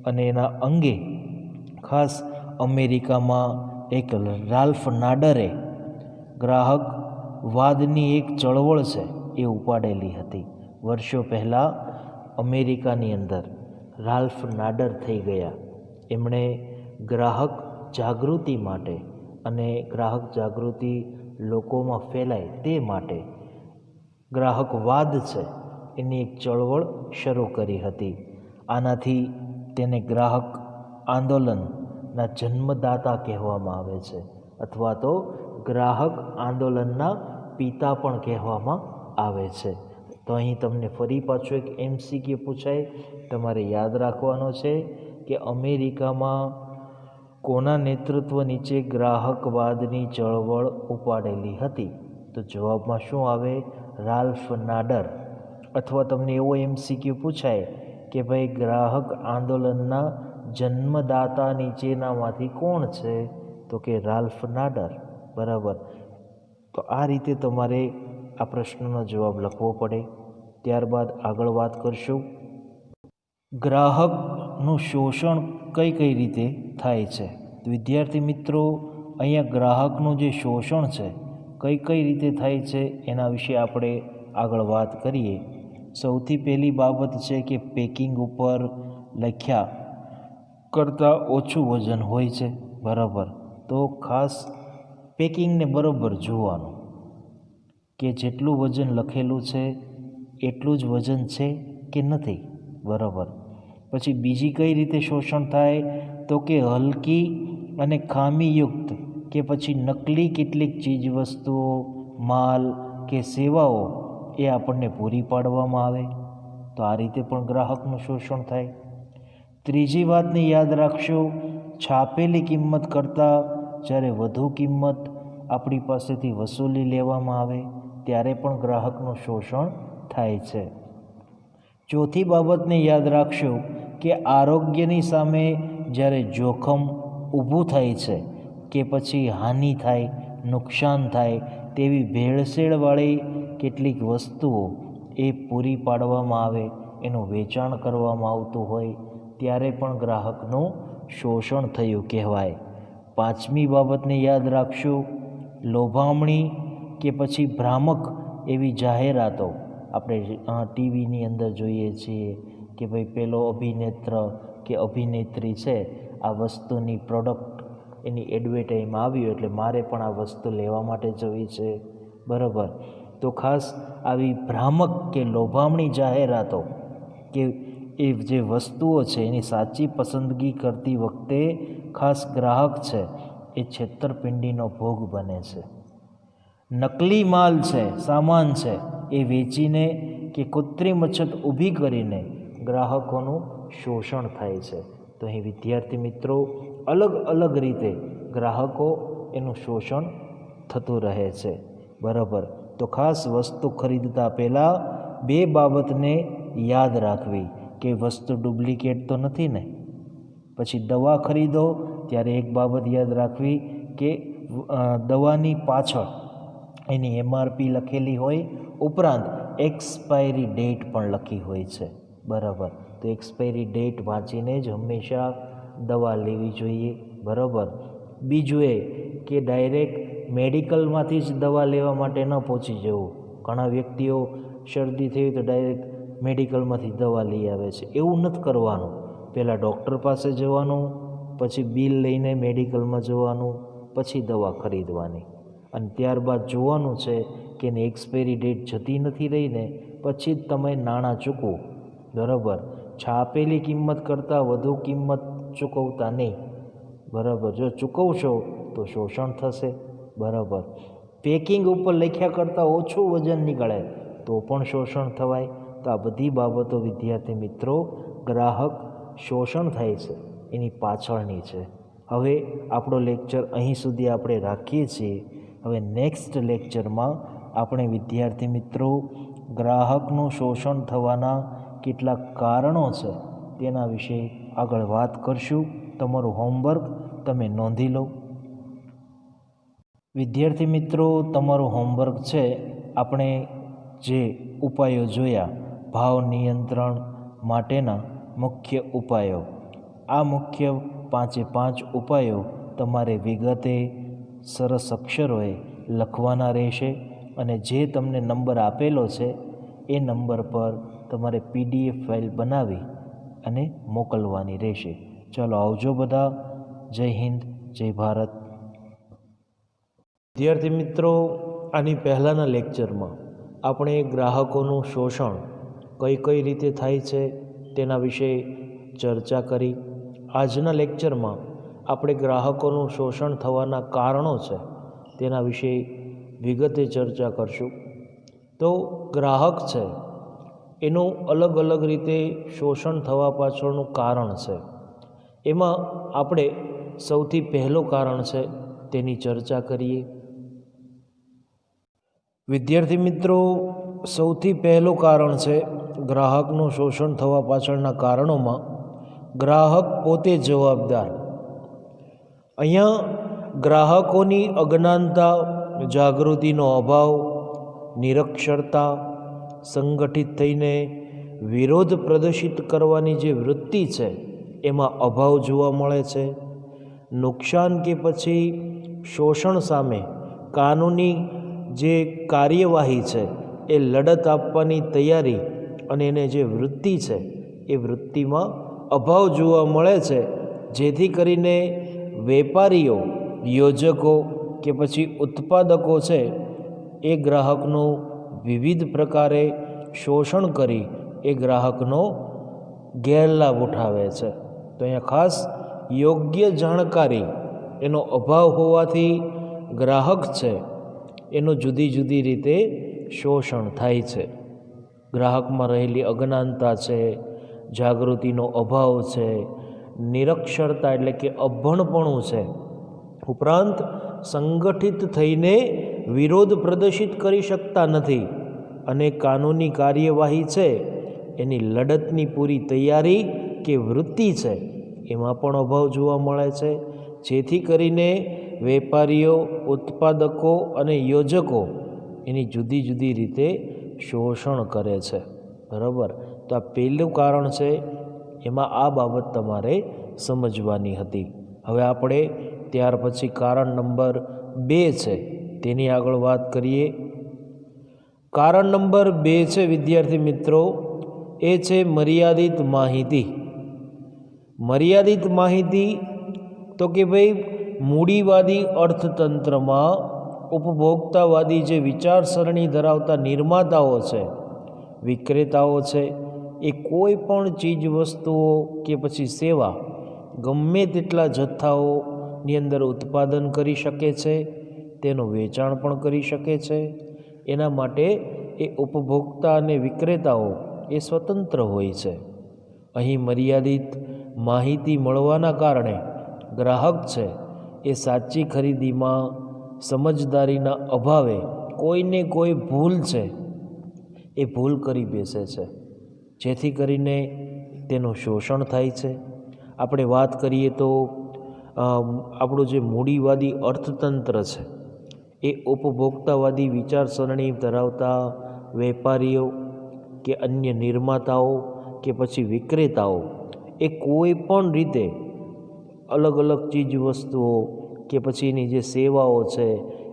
અને એના અંગે ખાસ અમેરિકામાં એક રાલ્ફ નાડરે ગ્રાહકવાદની એક ચળવળ છે એ ઉપાડેલી હતી. વર્ષો પહેલાં અમેરિકાની અંદર રાલ્ફ નાડર થઈ ગયા. એમણે ગ્રાહક જાગૃતિ માટે અને ગ્રાહક જાગૃતિ લોકોમાં ફેલાય તે માટે ગ્રાહકવાદ છે એની એક ચળવળ શરૂ કરી હતી. આનાથી તેને ગ્રાહક આંદોલનના જન્મદાતા કહેવામાં આવે છે, અથવા તો ગ્રાહક આંદોલનના પિતા પણ કહેવામાં આવે છે. તો અહીં તમને ફરી પાછો એક MCQ પૂછાય, તમારે યાદ રાખવાનો છે કે અમેરિકામાં કોના નેતૃત્વ નીચે ગ્રાહકવાદની ચળવળ ઉપાડેલી હતી? તો જવાબમાં શું આવે? રાલ્ફ નાડર. અથવા તમને એવો MCQ પૂછાય કે ભાઈ ગ્રાહક આંદોલનના જન્મદાતા નીચેનામાંથી કોણ છે? તો કે રાલ્ફ નાડર, બરાબર. તો આ રીતે તમારે આ પ્રશ્નનો જવાબ લખવો પડે. ત્યારબાદ આગળ વાત કરશું ગ્રાહકનું શોષણ કઈ કઈ રીતે થાય છે. વિદ્યાર્થી મિત્રો, અહીંયા ગ્રાહકનું જે શોષણ છે કઈ કઈ રીતે થાય છે એના વિશે આપણે આગળ વાત કરીએ. સૌથી પહેલી બાબત છે કે પેકિંગ ઉપર લખ્યા કરતાં ઓછું વજન હોય છે. બરાબર. તો ખાસ પેકિંગને બરાબર જોવાનું કે જેટલું વજન લખેલું છે એટલું જ વજન છે કે નથી. બરાબર. પછી બીજી કઈ રીતે શોષણ થાય તો કે હલકી અને ખામીયુક્ત કે પછી નકલી કેટલીક ચીજવસ્તુઓ, માલ કે સેવાઓ એ આપણને પૂરી પાડવામાં આવે, તો આ રીતે પણ ગ્રાહકનું શોષણ થાય. ત્રીજી વાતને યાદ રાખશો, છાપેલી કિંમત કરતાં જ્યારે વધુ કિંમત આપણી પાસેથી વસૂલી લેવામાં આવે ત્યારે પણ ગ્રાહકનું શોષણ થાય છે. ચોથી બાબતને યાદ રાખશો કે આરોગ્યની સામે જ્યારે જોખમ ઊભું થાય છે કે પછી હાનિ થાય, નુકસાન થાય તેવી ભેળસેળવાળી કેટલીક વસ્તુઓ એ પૂરી પાડવામાં આવે, એનું વેચાણ કરવામાં આવતું હોય ત્યારે પણ ગ્રાહકનું શોષણ થયું કહેવાય. પાંચમી બાબતને યાદ રાખશો, લોભામણી કે પછી ભ્રામક એવી જાહેરાતો આપણે ટીવીની અંદર જોઈએ છીએ કે ભાઈ પેલો અભિનેત્ર કે અભિનેત્રી છે, આ વસ્તુની પ્રોડક્ટ એની એડવર્ટાઈઝમાં આવ્યું એટલે મારે પણ આ વસ્તુ લેવા માટે જવી છે. બરાબર. તો ખાસ આવી ભ્રામક કે લોભામણી જાહેરાતો કે એ જે વસ્તુઓ છે એની સાચી પસંદગી કરતી વખતે ખાસ ગ્રાહક છે એ છેતરપિંડીનો ભોગ બને છે. નકલી માલ છે, સામાન છે એ વેચીને કે કૃત્રિમ અછત ઊભી કરીને ગ્રાહકોનું શોષણ થાય છે. તો અહીં વિદ્યાર્થી મિત્રો અલગ અલગ રીતે ગ્રાહકો એનું શોષણ થતું રહે છે. બરાબર. તો ખાસ વસ્તુ ખરીદતા પહેલાં બે બાબતને યાદ રાખવી કે વસ્તુ ડુપ્લિકેટ તો નથી ને. પછી દવા ખરીદો ત્યારે એક બાબત યાદ રાખવી કે દવાની પાછળ એની MRP લખેલી હોય, ઉપરાંત એક્સપાયરી ડેટ પણ લખી હોય છે. બરાબર. તો એક્સપાયરી ડેટ વાંચીને જ હંમેશા દવા લેવી જોઈએ. બરાબર. બીજું એ કે ડાયરેક્ટ મેડિકલમાંથી જ દવા લેવા માટે ન પહોંચી જવું. ઘણા વ્યક્તિઓ શરદી થઈ તો ડાયરેક્ટ મેડિકલમાંથી દવા લઈ આવે છે. એવું નથી કરવાનું. પહેલાં ડૉક્ટર પાસે જવાનું, પછી બિલ લઈને મેડિકલમાં જવાનું, પછી દવા ખરીદવાની અને ત્યારબાદ જોવાનું છે કે એની એક્સપાયરી ડેટ જતી નથી રહીને પછી જ તમે નાણાં ચૂકવો. બરાબર. છાપેલી કિંમત કરતાં વધુ કિંમત ચૂકવતા નહીં. બરાબર. જો ચૂકવશો તો શોષણ થશે. બરાબર. પેકિંગ ઉપર લખ્યા કરતાં ઓછું વજન નીકળે તો પણ શોષણ થવાય. તો આ બધી બાબતો વિદ્યાર્થી મિત્રો ગ્રાહક શોષણ થાય છે એની પાછળની છે. હવે આપણો લેક્ચર અહીં સુધી આપણે રાખીએ છીએ. હવે નેક્સ્ટ લેક્ચરમાં આપણે વિદ્યાર્થી મિત્રો ગ્રાહકનું શોષણ થવાના કેટલાક કારણો છે તેના વિશે આગળ વાત કરશું. તમારું હોમવર્ક તમે નોંધી લો. વિદ્યાર્થી મિત્રો, તમારું હોમવર્ક છે આપણે જે ઉપાયો જોયા ભાવ નિયંત્રણ માટેના મુખ્ય ઉપાયો, આ મુખ્ય 5 ઉપાયો તમારે વિગતે સરસ અક્ષરોએ લખવાના રહેશે અને જે તમને નંબર આપેલો છે એ નંબર પર તમારે PDF ફાઇલ બનાવી અને મોકલવાની રહેશે. ચાલો આવજો બધા. જય હિન્દ, જય ભારત. વિદ્યાર્થી મિત્રો, આની પહેલાંના લેક્ચરમાં આપણે ગ્રાહકોનું શોષણ કઈ કઈ રીતે થાય છે તેના વિશે ચર્ચા કરી. આજના લેક્ચરમાં આપણે ગ્રાહકોનું શોષણ થવાના કારણો છે તેના વિશે વિગતે ચર્ચા કરશું. તો ગ્રાહક છે એનું અલગ અલગ રીતે શોષણ થવા પાછળનું કારણ છે. એમાં આપણે સૌથી પહેલું કારણ છે તેની ચર્ચા કરીએ. વિદ્યાર્થી મિત્રો, સૌથી પહેલું કારણ છે ગ્રાહકનું શોષણ થવા પાછળના કારણોમાં ગ્રાહક પોતે જવાબદાર. અહીંયા ગ્રાહકોની અજ્ઞાનતા, જાગૃતિનો અભાવ, નિરક્ષરતા, સંગઠિત થઈને વિરોધ પ્રદર્શિત કરવાની જે વૃત્તિ છે એમાં અભાવ જોવા મળે છે. નુકસાન કે પછી શોષણ સામે કાનૂની જે કાર્યવાહી છે એ લડત આપવાની તૈયારી અને એને જે વૃત્તિ છે એ વૃત્તિમાં અભાવ જોવા મળે છે, જેથી કરીને વેપારીઓ, યોજકો કે પછી ઉત્પાદકો છે એ ગ્રાહકનું વિવિધ પ્રકારે શોષણ કરી એ ગ્રાહકનો ગેરલાભ ઉઠાવે છે. તો અહીંયા ખાસ યોગ્ય જાણકારી એનો અભાવ હોવાથી ગ્રાહક છે એનું જુદી જુદી રીતે શોષણ થાય છે. ગ્રાહકમાં રહેલી અજ્ઞાનતા છે, જાગૃતિનો અભાવ છે, નિરક્ષરતા એટલે કે અભણપણું છે, ઉપરાંત સંગઠિત થઈને વિરોધ પ્રદર્શિત કરી શકતા નથી અને કાનૂની કાર્યવાહી છે એની લડતની પૂરી તૈયારી કે વૃત્તિ છે એમાં પણ અભાવ જોવા મળે છે, જેથી કરીને વેપારીઓ, ઉત્પાદકો અને યોજકો એની જુદી જુદી રીતે શોષણ કરે છે. બરાબર. તો આ પહેલું કારણ છે, એમાં આ બાબત તમારે સમજવાની હતી. હવે આપણે ત્યાર પછી કારણ નંબર 2 છે તેની આગળ વાત કરીએ. કારણ નંબર 2 છે વિદ્યાર્થી મિત્રો, એ છે મર્યાદિત માહિતી. મર્યાદિત માહિતી તો કે ભાઈ મૂડીવાદી અર્થતંત્રમાં ઉપભોક્તાવાદી જે વિચારસરણી ધરાવતા નિર્માતાઓ છે, વિક્રેતાઓ છે, એ કોઈ પણ ચીજ વસ્તુઓ કે પછી સેવા ગમે તેટલા જથ્થાઓની અંદર ઉત્પાદન કરી શકે છે, તેનું વેચાણ પણ કરી શકે છે. એના માટે એ ઉપભોક્તા અને વિક્રેતાઓ એ સ્વતંત્ર હોય છે. અહીં મર્યાદિત માહિતી મળવાના કારણે ગ્રાહક છે એ સાચી ખરીદીમાં સમજદારીના અભાવે કોઈને કોઈ ભૂલ છે એ ભૂલ કરી બેસે છે, જેથી કરીને તેનું શોષણ થાય છે. આપણે વાત કરીએ તો આપણું જે મૂડીવાદી અર્થતંત્ર છે એ ઉપભોક્તાવાદી વિચારસરણી ધરાવતા વેપારીઓ કે અન્ય નિર્માતાઓ કે પછી વિક્રેતાઓ એ કોઈ પણ રીતે અલગ અલગ ચીજ વસ્તુઓ કે પછી એની જે સેવાઓ છે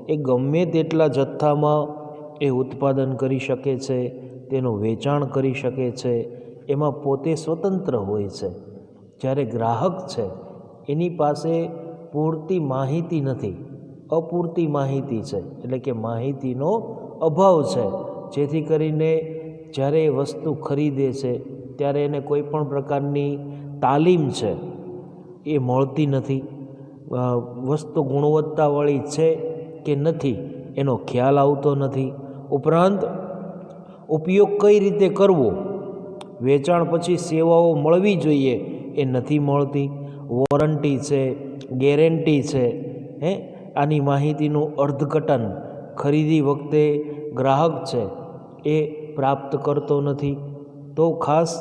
એ ગમે તેટલા જથ્થામાં એ ઉત્પાદન કરી શકે છે, તેનું વેચાણ કરી શકે છે, એમાં પોતે સ્વતંત્ર હોય છે. જ્યારે ગ્રાહક છે એની પાસે પૂરતી માહિતી નથી, અપૂરતી માહિતી છે, એટલે કે માહિતીનો અભાવ છે, જેથી કરીને જ્યારે એ વસ્તુ ખરીદે છે ત્યારે એને કોઈ પણ પ્રકારની તાલીમ છે એ મળતી નથી. વસ્તુ ગુણવત્તાવાળી છે કે નથી એનો ખ્યાલ આવતો નથી. ઉપરાંત ઉપયોગ કઈ રીતે કરવો, વેચાણ પછી સેવાઓ મળવી જોઈએ એ નથી મળતી. વોરંટી છે, ગેરંટી છે, આની માહિતીનું અર્થઘટન ખરીદી વખતે ગ્રાહક છે એ પ્રાપ્ત કરતો નથી. તો ખાસ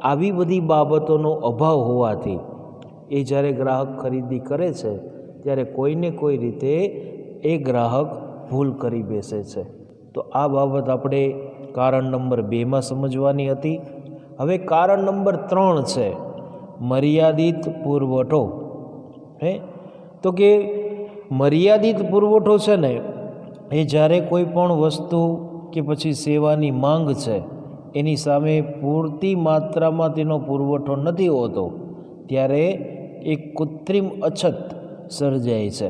આવી બધી બાબતોનો અભાવ હોવાથી એ જ્યારે ગ્રાહક ખરીદી કરે છે ત્યારે કોઈને કોઈ રીતે એ ગ્રાહક ભૂલ કરી બેસે છે. તો આ બાબત આપણે કારણ નંબર 2માં સમજવાની હતી. હવે કારણ નંબર 3 છે મર્યાદિત પુરવઠો. તો કે મર્યાદિત પુરવઠો છે ને એ જ્યારે કોઈ પણ વસ્તુ કે પછી સેવાની માંગ છે એની સામે પૂરતી માત્રામાં તેનો પુરવઠો નથી હોતો ત્યારે એક કૃત્રિમ અછત સર્જાય છે.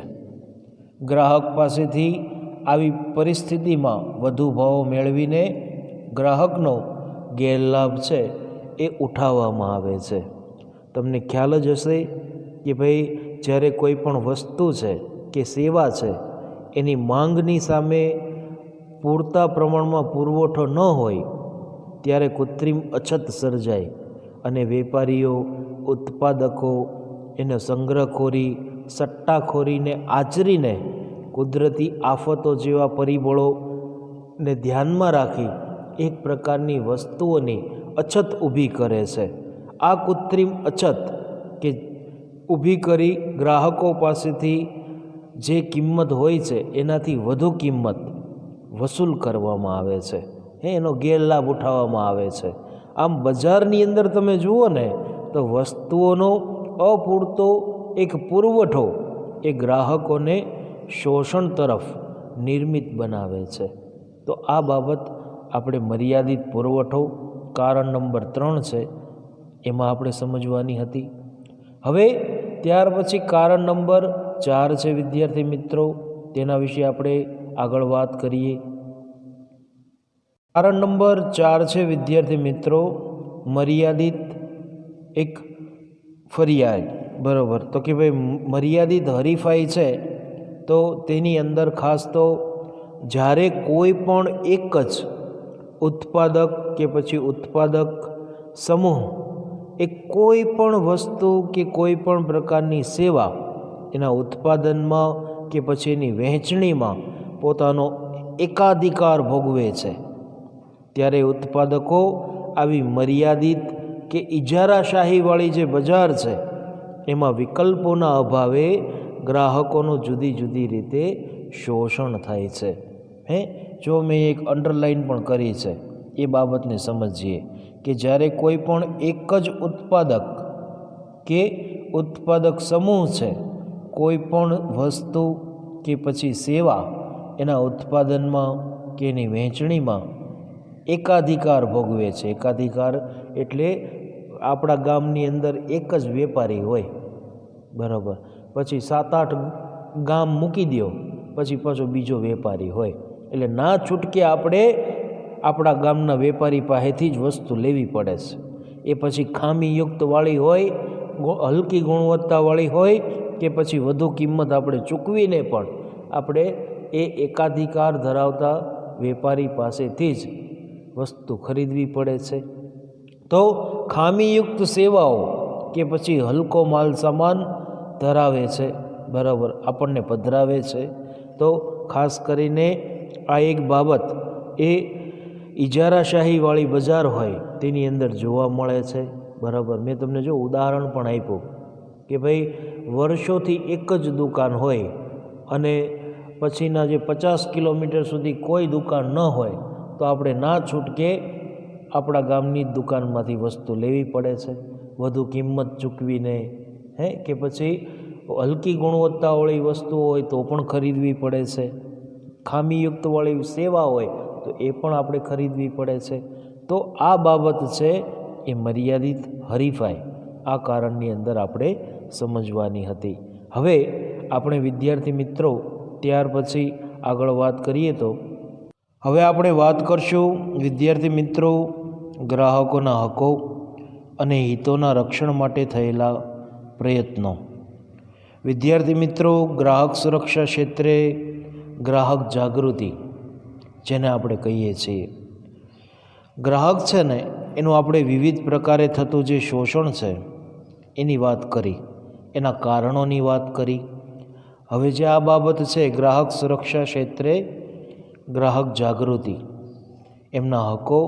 ગ્રાહક પાસેથી આવી પરિસ્થિતિમાં વધુ ભાવ મેળવીને ગ્રાહકનો ગેરલાભ છે એ ઉઠાવવામાં આવે છે. તમને ખ્યાલ જ હશે કે ભાઈ જ્યારે કોઈ પણ વસ્તુ છે કે સેવા છે એની માંગની સામે પૂરતા પ્રમાણમાં પુરવઠો ન હોય ત્યારે કૃત્રિમ અછત સર્જાય અને વેપારીઓ, ઉત્પાદકો એને સંગ્રહખોરી, સટ્ટાખોરીને આચરીને કુદરતી આફતો જેવા પરિબળોને ધ્યાનમાં રાખી એક પ્રકારની વસ્તુઓની અછત ઊભી કરે છે. આ કૃત્રિમ અછત કે ઊભી કરી ગ્રાહકો પાસેથી જે કિંમત હોય છે એનાથી વધુ કિંમત વસૂલ કરવામાં આવે છે, એનો ગેરલાભ ઉઠાવવામાં આવે છે. આમ બજારની અંદર તમે જુઓ ને તો વસ્તુઓનો અપૂરતો એક પુરવઠો એ ગ્રાહકોને શોષણ તરફ નિર્મિત બનાવે છે. તો આ બાબત આપણે મર્યાદિત પુરવઠો કારણ નંબર 3 છે એમાં આપણે સમજવાની હતી. હવે ત્યાર પછી કારણ નંબર 4 છે વિદ્યાર્થી મિત્રો, તેના વિશે આપણે આગળ વાત કરીએ. કારણ નંબર 4 છે વિદ્યાર્થી મિત્રો મર્યાદિત એક ફરિયાદ. બરાબર, તો કે ભાઈ મર્યાદિત હરીફાઈ છે તો તેની અંદર ખાસ તો જ્યારે કોઈ પણ એક જ ઉત્પાદક કે પછી ઉત્પાદક સમૂહ એ કોઈ પણ વસ્તુ કે કોઈ પણ પ્રકારની સેવા એના ઉત્પાદનમાં કે પછી એની વહેંચણીમાં પોતાનો એકાધિકાર ભોગવે છે, ત્યારે ઉત્પાદકો આવી મર્યાદિત કે ઇજારાશાહીવાળી જે બજાર છે એમાં વિકલ્પોના અભાવે ગ્રાહકોનું જુદી જુદી રીતે શોષણ થાય છે. જો મેં એક અંડરલાઇન પણ કરી છે એ બાબતને સમજીએ કે જ્યારે કોઈ પણ એક જ ઉત્પાદક કે ઉત્પાદક સમૂહ છે કોઈ પણ વસ્તુ કે પછી સેવા એના ઉત્પાદનમાં કે એની વહેંચણીમાં એકાધિકાર ભોગવે છે. એકાધિકાર એટલે આપણા ગામની અંદર એક જ વેપારી હોય, બરાબર, પછી 7-8 ગામ મૂકી દો પછી પાછો બીજો વેપારી હોય, એટલે ના છૂટકે આપણે આપણા ગામના વેપારી પાસેથી જ વસ્તુ લેવી પડે છે. એ પછી ખામીયુક્તવાળી હોય, હલકી ગુણવત્તાવાળી હોય કે પછી વધુ કિંમત આપણે ચૂકવીને પણ આપણે એ એકાધિકાર ધરાવતા વેપારી પાસેથી જ વસ્તુ ખરીદવી પડે છે. તો ખામીયુક્ત સેવાઓ કે પછી હલકો માલ સામાન ધરાવે છે, બરાબર, આપણને પધરાવે છે. તો ખાસ કરીને આ એક બાબત એ ઇજારાશાહીવાળી બજાર હોય તેની અંદર જોવા મળે છે, બરાબર. મેં તમને જો ઉદાહરણ પણ આપ્યું કે ભાઈ વર્ષોથી એક જ દુકાન હોય અને પછીના જે 50 કિલોમીટર સુધી કોઈ દુકાન ન હોય તો આપણે ના છૂટકે આપણા ગામની જ દુકાનમાંથી વસ્તુ લેવી પડે છે, વધુ કિંમત ચૂકવીને, કે પછી હલકી ગુણવત્તાવાળી વસ્તુઓ હોય તો પણ ખરીદવી પડે છે, ખામીયુક્તવાળી સેવા હોય તો એ પણ આપણે ખરીદવી પડે છે. તો આ બાબત છે એ મર્યાદિત હરીફાઈ આ કારણની અંદર આપણે સમજવાની હતી. હવે આપણે વિદ્યાર્થી મિત્રો ત્યાર પછી આગળ વાત કરીએ તો હવે આપણે વાત કરશું વિદ્યાર્થી મિત્રો ગ્રાહકોના હકો અને હિતોના રક્ષણ માટે થયેલા પ્રયત્નો. વિદ્યાર્થી મિત્રો ગ્રાહક સુરક્ષા ક્ષેત્રે ગ્રાહક જાગૃતિ જેને આપણે કહીએ છીએ, ગ્રાહક છે ને એનું આપણે વિવિધ પ્રકારે થતું જે શોષણ છે એની વાત કરી, એના કારણોની વાત કરી. હવે જે આ બાબત છે ગ્રાહક સુરક્ષા ક્ષેત્રે ગ્રાહક જાગૃતિ, એમના હકો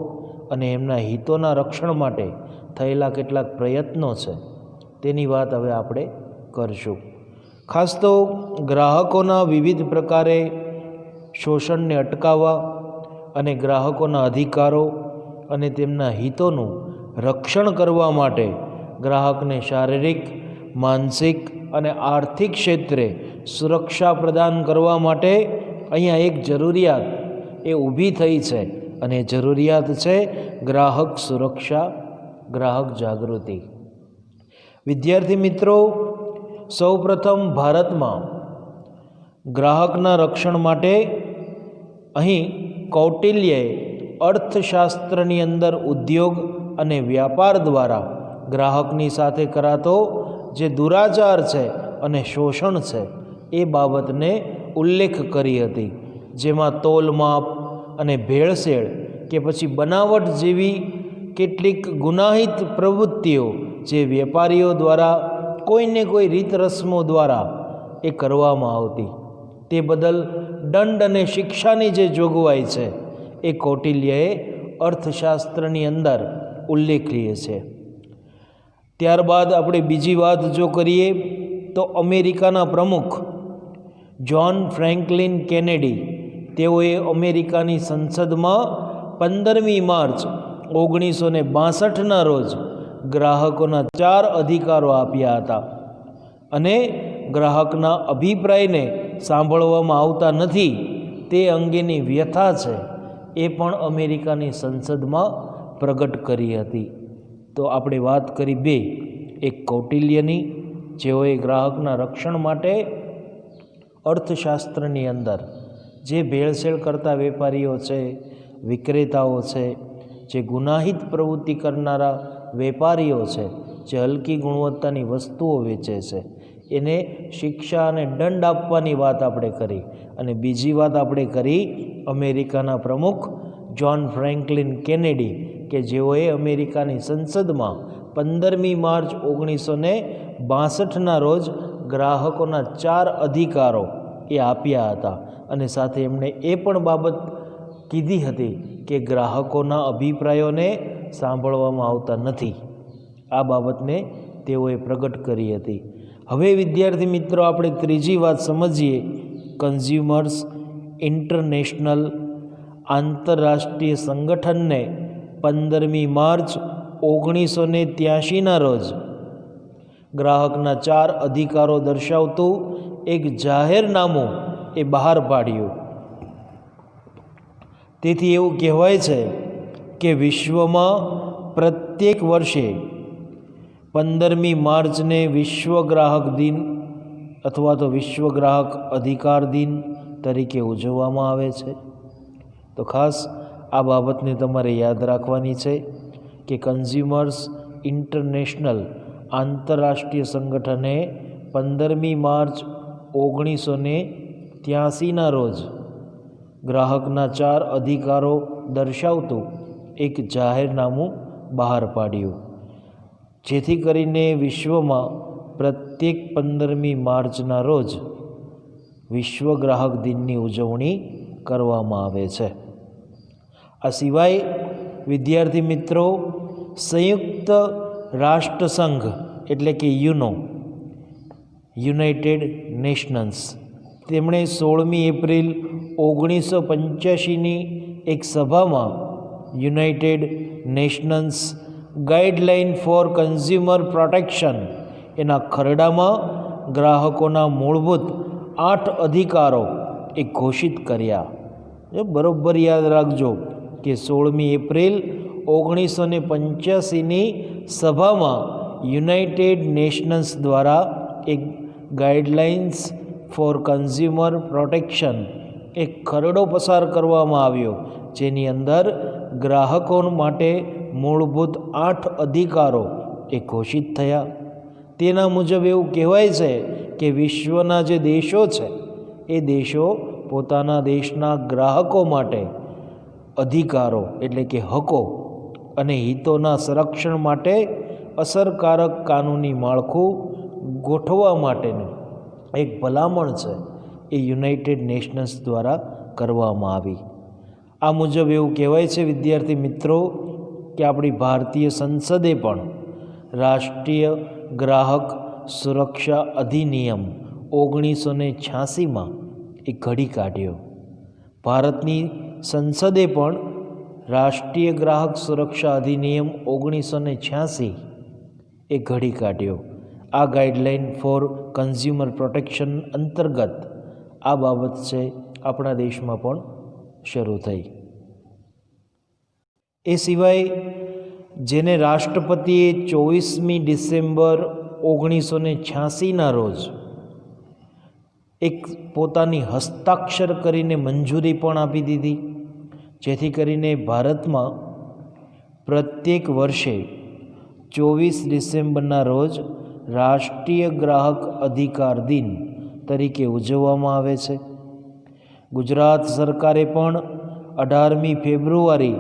અને એમના હિતોના રક્ષણ માટે થયેલા કેટલાક પ્રયત્નો છે તેની વાત હવે આપણે કરશું. ખાસ તો ગ્રાહકોના વિવિધ પ્રકારે શોષણને અટકાવવા અને ગ્રાહકોના અધિકારો અને તેમના હિતોનું રક્ષણ કરવા માટે ગ્રાહકને શારીરિક, માનસિક અને આર્થિક ક્ષેત્રે સુરક્ષા પ્રદાન કરવા માટે અહીંયા એક જરૂરિયાત એ ઊભી થઈ છે અને જરૂરિયાત છે ગ્રાહક સુરક્ષા, ગ્રાહક જાગૃતિ. વિદ્યાર્થી મિત્રો સૌપ્રથમ ભારતમાં ગ્રાહકના રક્ષણ માટે અહીં કૌટિલ્યએ અર્થશાસ્ત્રની અંદર ઉદ્યોગ અને વ્યાપાર દ્વારા ગ્રાહકની સાથે કરાતો જે દુરાચાર છે અને શોષણ છે એ બાબતને ઉલ્લેખ કરી હતી, જેમાં તોલમાપ અને ભેળસેળ કે પછી બનાવટ જેવી કેટલીક ગુનાહિત પ્રવૃત્તિઓ જે વેપારીઓ દ્વારા કોઈને કોઈ રીત રસમો દ્વારા એ કરવામાં આવતી, તે બદલ દંડ અને શિક્ષાની જે જોગવાઈ છે એ કૌટિલ્યએ અર્થશાસ્ત્રની અંદર ઉલ્લેખીય છે. ત્યારબાદ આપણે બીજી વાત જો કરીએ તો અમેરિકાના પ્રમુખ જ્હોન ફ્રેન્કલિન કેનેડી તેઓએ અમેરિકાની સંસદમાં 15મી માર્ચ 1962ના રોજ ગ્રાહકોના 4 અધિકારો આપ્યા હતા અને ગ્રાહકના અભિપ્રાયને સાંભળવામાં આવતા નથી તે અંગેની વ્યથા છે એ પણ અમેરિકાની સંસદમાં પ્રગટ કરી હતી. તો આપણે વાત કરી 2, એક કૌટિલ્યની, જેઓએ ગ્રાહકના રક્ષણ માટે અર્થશાસ્ત્રની અંદર જે ભેળસેળ કરતા વેપારીઓ છે, વિક્રેતાઓ છે, જે ગુનાહિત પ્રવૃત્તિ કરનારા વેપારીઓ છે, જે હલકી ગુણવત્તાની વસ્તુઓ વેચે છે, એને શિક્ષા અને દંડ આપવાની વાત આપણે કરી. અને બીજી વાત આપણે કરી અમેરિકાના પ્રમુખ જ્હોન ફ્રેન્કલિન કેનેડી, કે જેઓએ અમેરિકાની સંસદમાં 15મી માર્ચ 1962ના રોજ ગ્રાહકોના 4 અધિકારો એ આપ્યા હતા. અને સાથે એમણે એ પણ બાબત કીધી હતી કે ગ્રાહકોના અભિપ્રાયોને સાંભળવામાં આવતા નથી. આ બાબતને તેઓએ પ્રગટ કરી હતી. હવે વિદ્યાર્થી મિત્રો, આપણે ત્રીજી વાત સમજીએ. કન્ઝ્યુમર્સ ઇન્ટરનેશનલ આંતરરાષ્ટ્રીય સંગઠનને 15મી માર્ચ 1983ના રોજ ગ્રાહકના 4 અધિકારો દર્શાવતું એક જાહેરનામું એ બહાર પાડ્યું. તેથી એવું કહેવાય છે કે વિશ્વમાં પ્રત્યેક વર્ષે 15મી માર્ચને વિશ્વ ગ્રાહક દિન અથવા તો વિશ્વ ગ્રાહક અધિકાર દિન તરીકે ઉજવવામાં આવે છે. તો ખાસ આ બાબતને તમારે યાદ રાખવાની છે કે કન્ઝ્યુમર્સ ઇન્ટરનેશનલ આંતરરાષ્ટ્રીય સંગઠને 15મી માર્ચ 1983ના રોજ ગ્રાહકના 4 અધિકારો દર્શાવતું એક જાહેરનામું બહાર પાડ્યું, જેથી કરીને વિશ્વમાં પ્રત્યેક 15મી માર્ચના રોજ વિશ્વ ગ્રાહક દિનની ઉજવણી કરવામાં આવે છે. આ સિવાય વિદ્યાર્થી મિત્રો, સંયુક્ત રાષ્ટ્રસંઘ એટલે કે યુનાઇટેડ નેશન્સ, તેમણે 16મી એપ્રિલ 1985ની એક સભામાં United Nations guideline for consumer protection એના ખરડામાં ગ્રાહકોના મૂળભૂત 8 અધિકારો એ ઘોષિત કર્યા. બરોબર યાદ રાખજો કે 16મી એપ્રિલ 1985ની સભામાં યુનાઇટેડ નેશન્સ દ્વારા એક ગાઈડલાઇન્સ ફોર કન્ઝ્યુમર પ્રોટેક્શન એક ખરડો પસાર કરવામાં આવ્યો, જેની અંદર ગ્રાહકો માટે મૂળભૂત 8 અધિકારો એ ઘોષિત થયા. તેના મુજબ એવું કહેવાય છે કે વિશ્વના જે દેશો છે એ દેશો પોતાના દેશના ગ્રાહકો માટે અધિકારો એટલે કે હકો અને હિતોના સંરક્ષણ માટે અસરકારક કાનૂની માળખું ગોઠવવા માટેનું એક ભલામણ છે એ યુનાઇટેડ નેશન્સ દ્વારા કરવામાં આવી. આ મુજબ એવું કહેવાય છે વિદ્યાર્થી મિત્રો કે આપણી ભારતીય સંસદે પણ રાષ્ટ્રીય ગ્રાહક સુરક્ષા અધિનિયમ 1986માં એક ઘડી કાઢ્યો. ભારતની સંસદે પણ રાષ્ટ્રીય ગ્રાહક સુરક્ષા અધિનિયમ 1986 એ ઘડી કાઢ્યો. આ ગાઈડલાઇન ફોર કન્ઝ્યુમર પ્રોટેક્શન અંતર્ગત આ બાબત છે આપણા દેશમાં પણ શરૂ થઈ. એ સિવાય જેને રાષ્ટ્રપતિએ 24મી ડિસેમ્બર 1986ના રોજ એક પોતાની હસ્તાક્ષર કરીને મંજૂરી પણ આપી દીધી, જેથી કરીને ભારતમાં પ્રત્યેક વર્ષે 24 ડિસેમ્બરના રોજ રાષ્ટ્રીય ગ્રાહક અધિકાર દિન તરીકે ઉજવવામાં આવે છે. ગુજરાત સરકારે પણ 18મી ફેબ્રુઆરી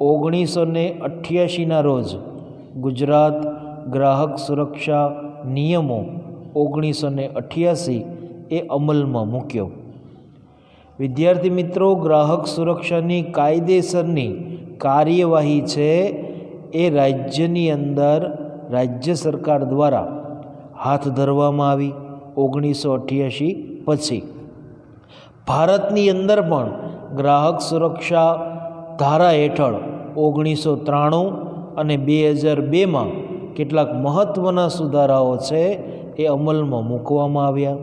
1988ના રોજ ગુજરાત ગ્રાહક સુરક્ષા નિયમો 1988 એ અમલમાં મૂક્યો. વિદ્યાર્થી મિત્રો, ગ્રાહક સુરક્ષાની કાયદેસરની કાર્યવાહી છે એ રાજ્યની અંદર રાજ્ય સરકાર દ્વારા હાથ ધરવામાં આવી 1988 પછી. ભારતની અંદર પણ ગ્રાહક સુરક્ષા ધારા હેઠળ 1993 અને 2002માં કેટલાક મહત્ત્વના સુધારાઓ છે એ અમલમાં મૂકવામાં આવ્યા.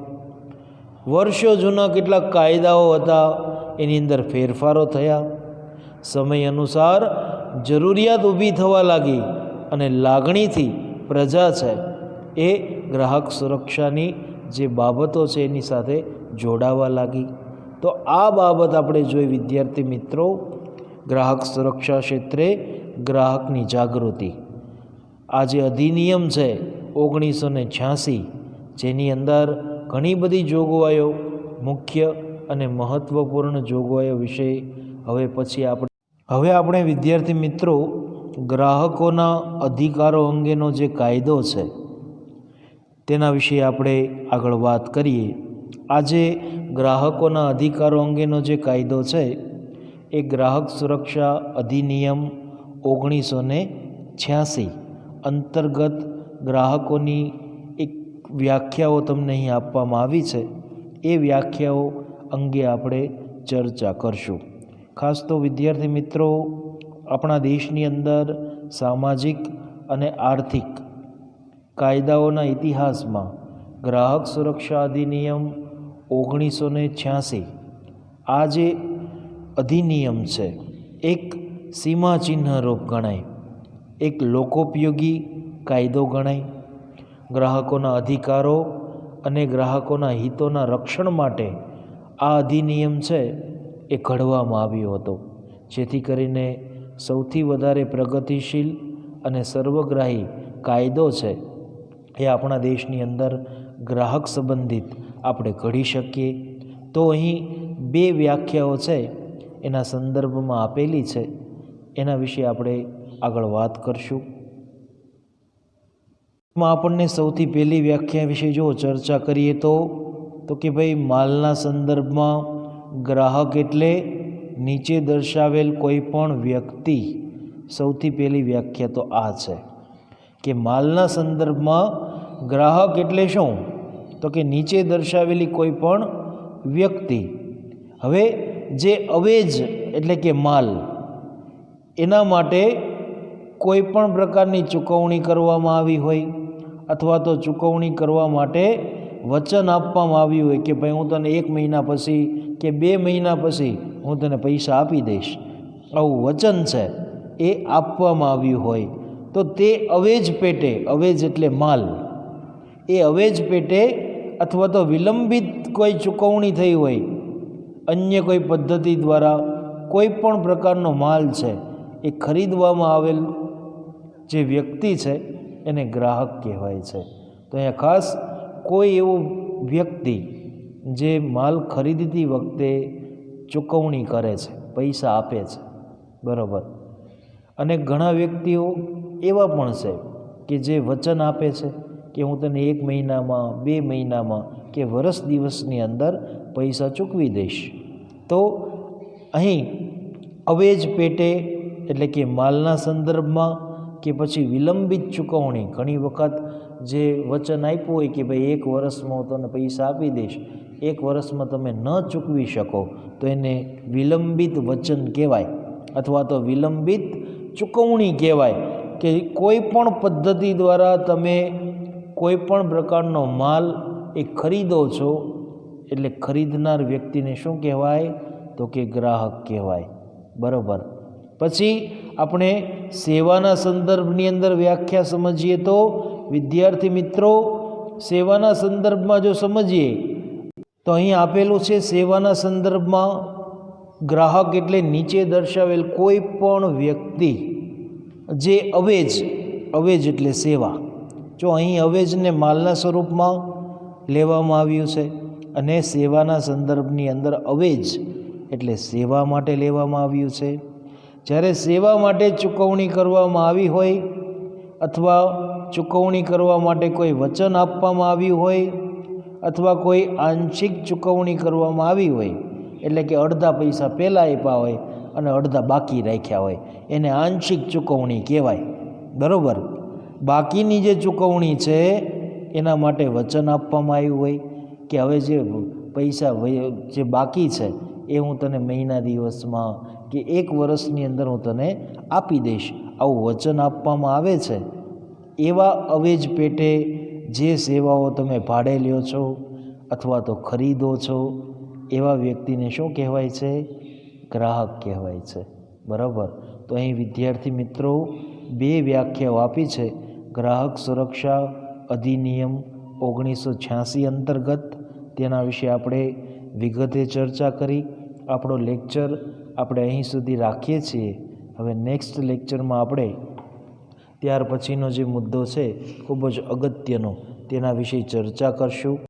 વર્ષો જૂના કેટલાક કાયદાઓ હતા એની અંદર ફેરફારો થયા. સમય અનુસાર જરૂરિયાત ઊભી થવા લાગી અને લાગણીથી પ્રજા છે એ ગ્રાહક સુરક્ષાની જે બાબતો છે એની સાથે જોડાવા લાગી. તો આ બાબત આપણે જોઈ વિદ્યાર્થી મિત્રો, ગ્રાહક સુરક્ષા ક્ષેત્રે ગ્રાહકની જાગૃતિ. આ જે અધિનિયમ છે 1986, જેની અંદર ઘણી બધી જોગવાઈઓ, મુખ્ય અને મહત્ત્વપૂર્ણ જોગવાઈઓ વિશે હવે આપણે વિદ્યાર્થી મિત્રો ગ્રાહકોના અધિકારો અંગેનો જે કાયદો છે તેના વિશે આપણે આગળ વાત કરીએ. આજે ગ્રાહકોના અધિકારો અંગેનો જે કાયદો છે એ ગ્રાહક સુરક્ષા અધિનિયમ 1986 અંતર્ગત ગ્રાહકોની એક વ્યાખ્યાઓ તમને અહીં આપવામાં આવી છે. એ વ્યાખ્યાઓ અંગે આપણે ચર્ચા કરશું. ખાસ તો વિદ્યાર્થી મિત્રો, આપણા દેશની અંદર સામાજિક અને આર્થિક કાયદાઓના ઇતિહાસમાં ગ્રાહક સુરક્ષા અધિનિયમ 1986 આ જે અધિનિયમ છે એક સીમાચિહ્નરૂપ ગણાય, એક લોકોપયોગી કાયદો ગણાય. ગ્રાહકોના અધિકારો અને ગ્રાહકોના હિતોના રક્ષણ માટે આ અધિનિયમ છે એ ઘડવામાં આવ્યો હતો, જેથી કરીને સૌથી વધારે પ્રગતિશીલ અને સર્વગ્રાહી કાયદો છે એ આપણા દેશની અંદર ગ્રાહક સંબંધિત આપણે ઘડી શકીએ. તો અહીં 2 વ્યાખ્યાઓ છે એના સંદર્ભમાં આપેલી છે, એના વિશે આપણે આગળ વાત કરશું. એમાં આપણને સૌથી પહેલી વ્યાખ્યા વિશે જો ચર્ચા કરીએ તો કે ભાઈ, માલના સંદર્ભમાં ગ્રાહક એટલે નીચે દર્શાવેલ કોઈ પણ વ્યક્તિ. સૌથી પહેલી વ્યાખ્યા તો આ છે કે માલના સંદર્ભમાં ગ્રાહક એટલે શું? તો કે નીચે દર્શાવેલી કોઈ પણ વ્યક્તિ. હવે જે અવેજ એટલે કે માલ, એના માટે કોઈ પણ પ્રકારની ચૂકવણી કરવામાં આવી હોય અથવા તો ચૂકવણી કરવા માટે વચન આપવામાં આવ્યું હોય કે ભાઈ હું તને 1 મહિના પછી કે 2 મહિના પછી હું તને પૈસા આપી દઈશ, આવું વચન છે એ આપવામાં આવ્યું હોય તો તે અવેજ પેટે, અવેજ એટલે માલ, એ અવેજ પેટે અથવા તો વિલંબિત કોઈ ચૂકવણી થઈ હોય અન્ય કોઈ પદ્ધતિ દ્વારા કોઈ પણ પ્રકારનો માલ છે એ ખરીદવામાં આવેલ જે વ્યક્તિ છે એને ગ્રાહક કહેવાય છે. તો અહીંયા ખાસ કોઈ એવો વ્યક્તિ જે માલ ખરીદતી વખતે ચૂકવણી કરે છે, પૈસા આપે છે, બરાબર. અને ઘણા વ્યક્તિઓ એવા પણ છે કે જે વચન આપે છે કે હું તને 1 મહિનામાં, 2 મહિનામાં કે વર્ષ દિવસની અંદર પૈસા ચૂકવી દઈશ. તો અહીં અવેજ પેટે એટલે કે માલના સંદર્ભમાં કે પછી વિલંબિત ચૂકવણી, ઘણી વખત જે વચન આપ્યું હોય કે ભાઈ 1 વર્ષમાં હું તને પૈસા આપી દઈશ, 1 વર્ષમાં તમે ન ચૂકવી શકો તો એને વિલંબિત વચન કહેવાય અથવા તો વિલંબિત ચૂકવણી કહેવાય. કે કોઈ પણ પદ્ધતિ દ્વારા તમે કોઈ પણ પ્રકારનો માલ એ ખરીદો છો એટલે ખરીદનાર વ્યક્તિને શું કહેવાય? તો કે ગ્રાહક કહેવાય, બરાબર. પછી આપણે સેવાના સંદર્ભની અંદર વ્યાખ્યા સમજીએ તો વિદ્યાર્થી મિત્રો, સેવાના સંદર્ભમાં જો સમજીએ તો અહીં આપેલું છે સેવાના સંદર્ભમાં ગ્રાહક એટલે નીચે દર્શાવેલ કોઈ પણ વ્યક્તિ જે અવેજ એટલે સેવા. જો અહીં અવેજને માલના સ્વરૂપમાં લેવામાં આવ્યું છે અને સેવાના સંદર્ભની અંદર અવેજ એટલે સેવા માટે લેવામાં આવ્યું છે. જ્યારે સેવા માટે ચૂકવણી કરવામાં આવી હોય અથવા ચૂકવણી કરવા માટે કોઈ વચન આપવામાં આવ્યું હોય અથવા કોઈ આંશિક ચૂકવણી કરવામાં આવી હોય, એટલે કે અડધા પૈસા પહેલાં આપ્યા હોય અને અડધા બાકી રાખ્યા હોય, એને આંશિક ચૂકવણી કહેવાય, બરાબર. બાકીની જે ચૂકવણી છે એના માટે વચન આપવામાં આવ્યું હોય કે હવે જે પૈસા જે બાકી છે એ હું તને મહિના દિવસમાં કે 1 વર્ષની અંદર હું તને આપી દઈશ, આવું વચન આપવામાં આવે છે. એવા અવેજ પેટે જે સેવાઓ તમે ભાડે લ્યો છો અથવા તો ખરીદો છો, એવા વ્યક્તિને શું કહેવાય છે? ગ્રાહક કહેવાય છે. બરાબર. તો અહીં વિદ્યાર્થી મિત્રો 2 વ્યાખ્યાઓ આપી છે. ગ્રાહક સુરક્ષા અધિનિયમ 1986 અંતર્ગત તેના વિશે આપણે વિગતે ચર્ચા કરી. આપણો લેક્ચર આપણે અહીં સુધી રાખીએ છીએ. હવે નેક્સ્ટ લેક્ચરમાં આપણે ત્યાર પછીનો જે મુદ્દો છે ખૂબ જ અગત્યનો, તેના વિશે ચર્ચા કરશું.